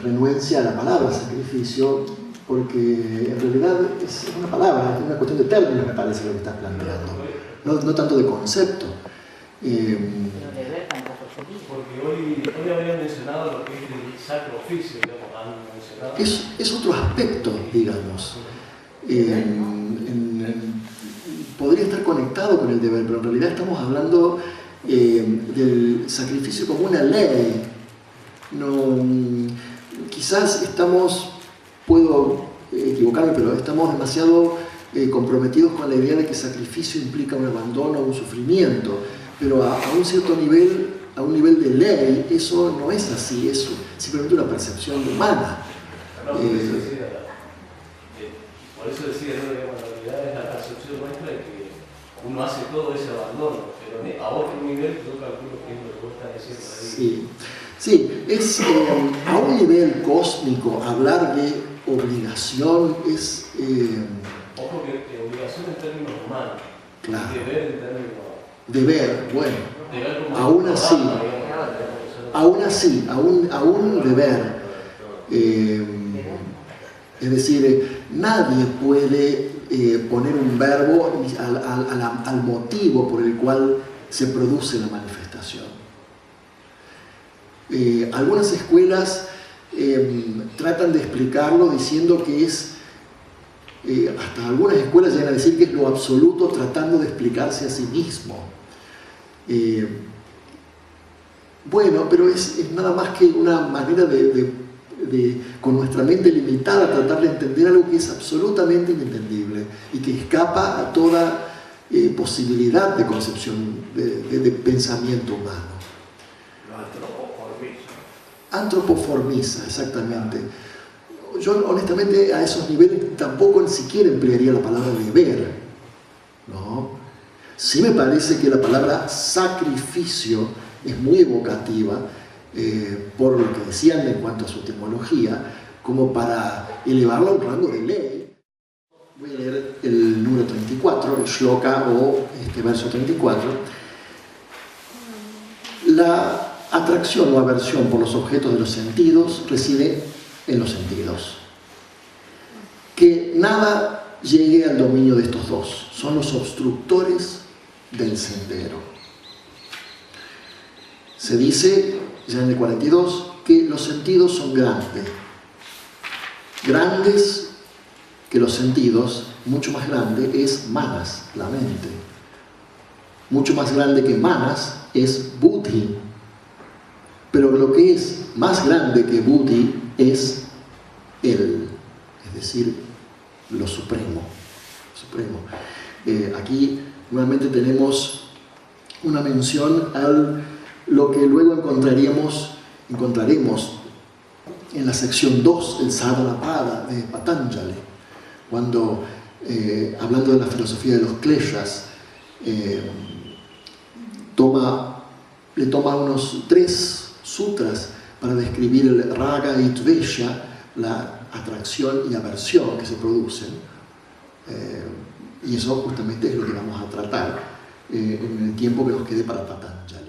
renuencia a la palabra sacrificio, porque en realidad es una palabra, es una cuestión de términos, me parece lo que estás planteando, no tanto de concepto. Porque hoy habían mencionado lo que es el sacro oficio, digamos, han mencionado. Es otro aspecto, digamos. Podría estar conectado con el deber, pero en realidad estamos hablando del sacrificio como una ley. Quizás puedo equivocarme, pero estamos demasiado comprometidos con la idea de que sacrificio implica un abandono, un sufrimiento, pero a un cierto nivel, a un nivel de ley, eso no es así, es simplemente una percepción humana. Por eso decía, ¿no? Que en realidad es la percepción nuestra de que uno hace todo ese abandono, pero a otro nivel yo calculo que es lo que vos estás diciendo ahí. Sí, es a un nivel cósmico hablar de obligación es... Ojo que obligación en términos humanos, claro. Deber en términos... Deber, bueno, deber como aún así, aún deber. Es decir, nadie puede poner un verbo al motivo por el cual se produce la manifestación. Algunas escuelas tratan de explicarlo diciendo que es, hasta algunas escuelas llegan a decir que es lo absoluto tratando de explicarse a sí mismo. Bueno, pero es nada más que una manera con nuestra mente limitada, tratar de entender algo que es absolutamente inentendible y que escapa a toda posibilidad de concepción, de pensamiento humano. Antropoformiza, exactamente. Yo honestamente a esos niveles tampoco ni siquiera emplearía la palabra deber, ¿no? Sí me parece que la palabra sacrificio es muy evocativa, por lo que decían en cuanto a su etimología, como para elevarlo a un rango de ley. Voy a leer el número 34, el shloka o verso 34. La atracción o aversión por los objetos de los sentidos reside en los sentidos. Que nada llegue al dominio de estos dos, son los obstructores del sendero. Se dice, ya en el 42, que los sentidos son grandes. Grandes que los sentidos, mucho más grande es manas, la mente. Mucho más grande que manas es buddhi. Pero lo que es más grande que buddhi es el, es decir, lo supremo. Aquí nuevamente tenemos una mención a lo que luego encontraremos en la sección 2 del Sadhanapada de Patanjali, cuando, hablando de la filosofía de los kleshas, le toma unos 3 sutras para describir el raga y tvesha, la atracción y aversión que se producen. Y eso justamente es lo que vamos a tratar en el tiempo que nos quede para Patanjali.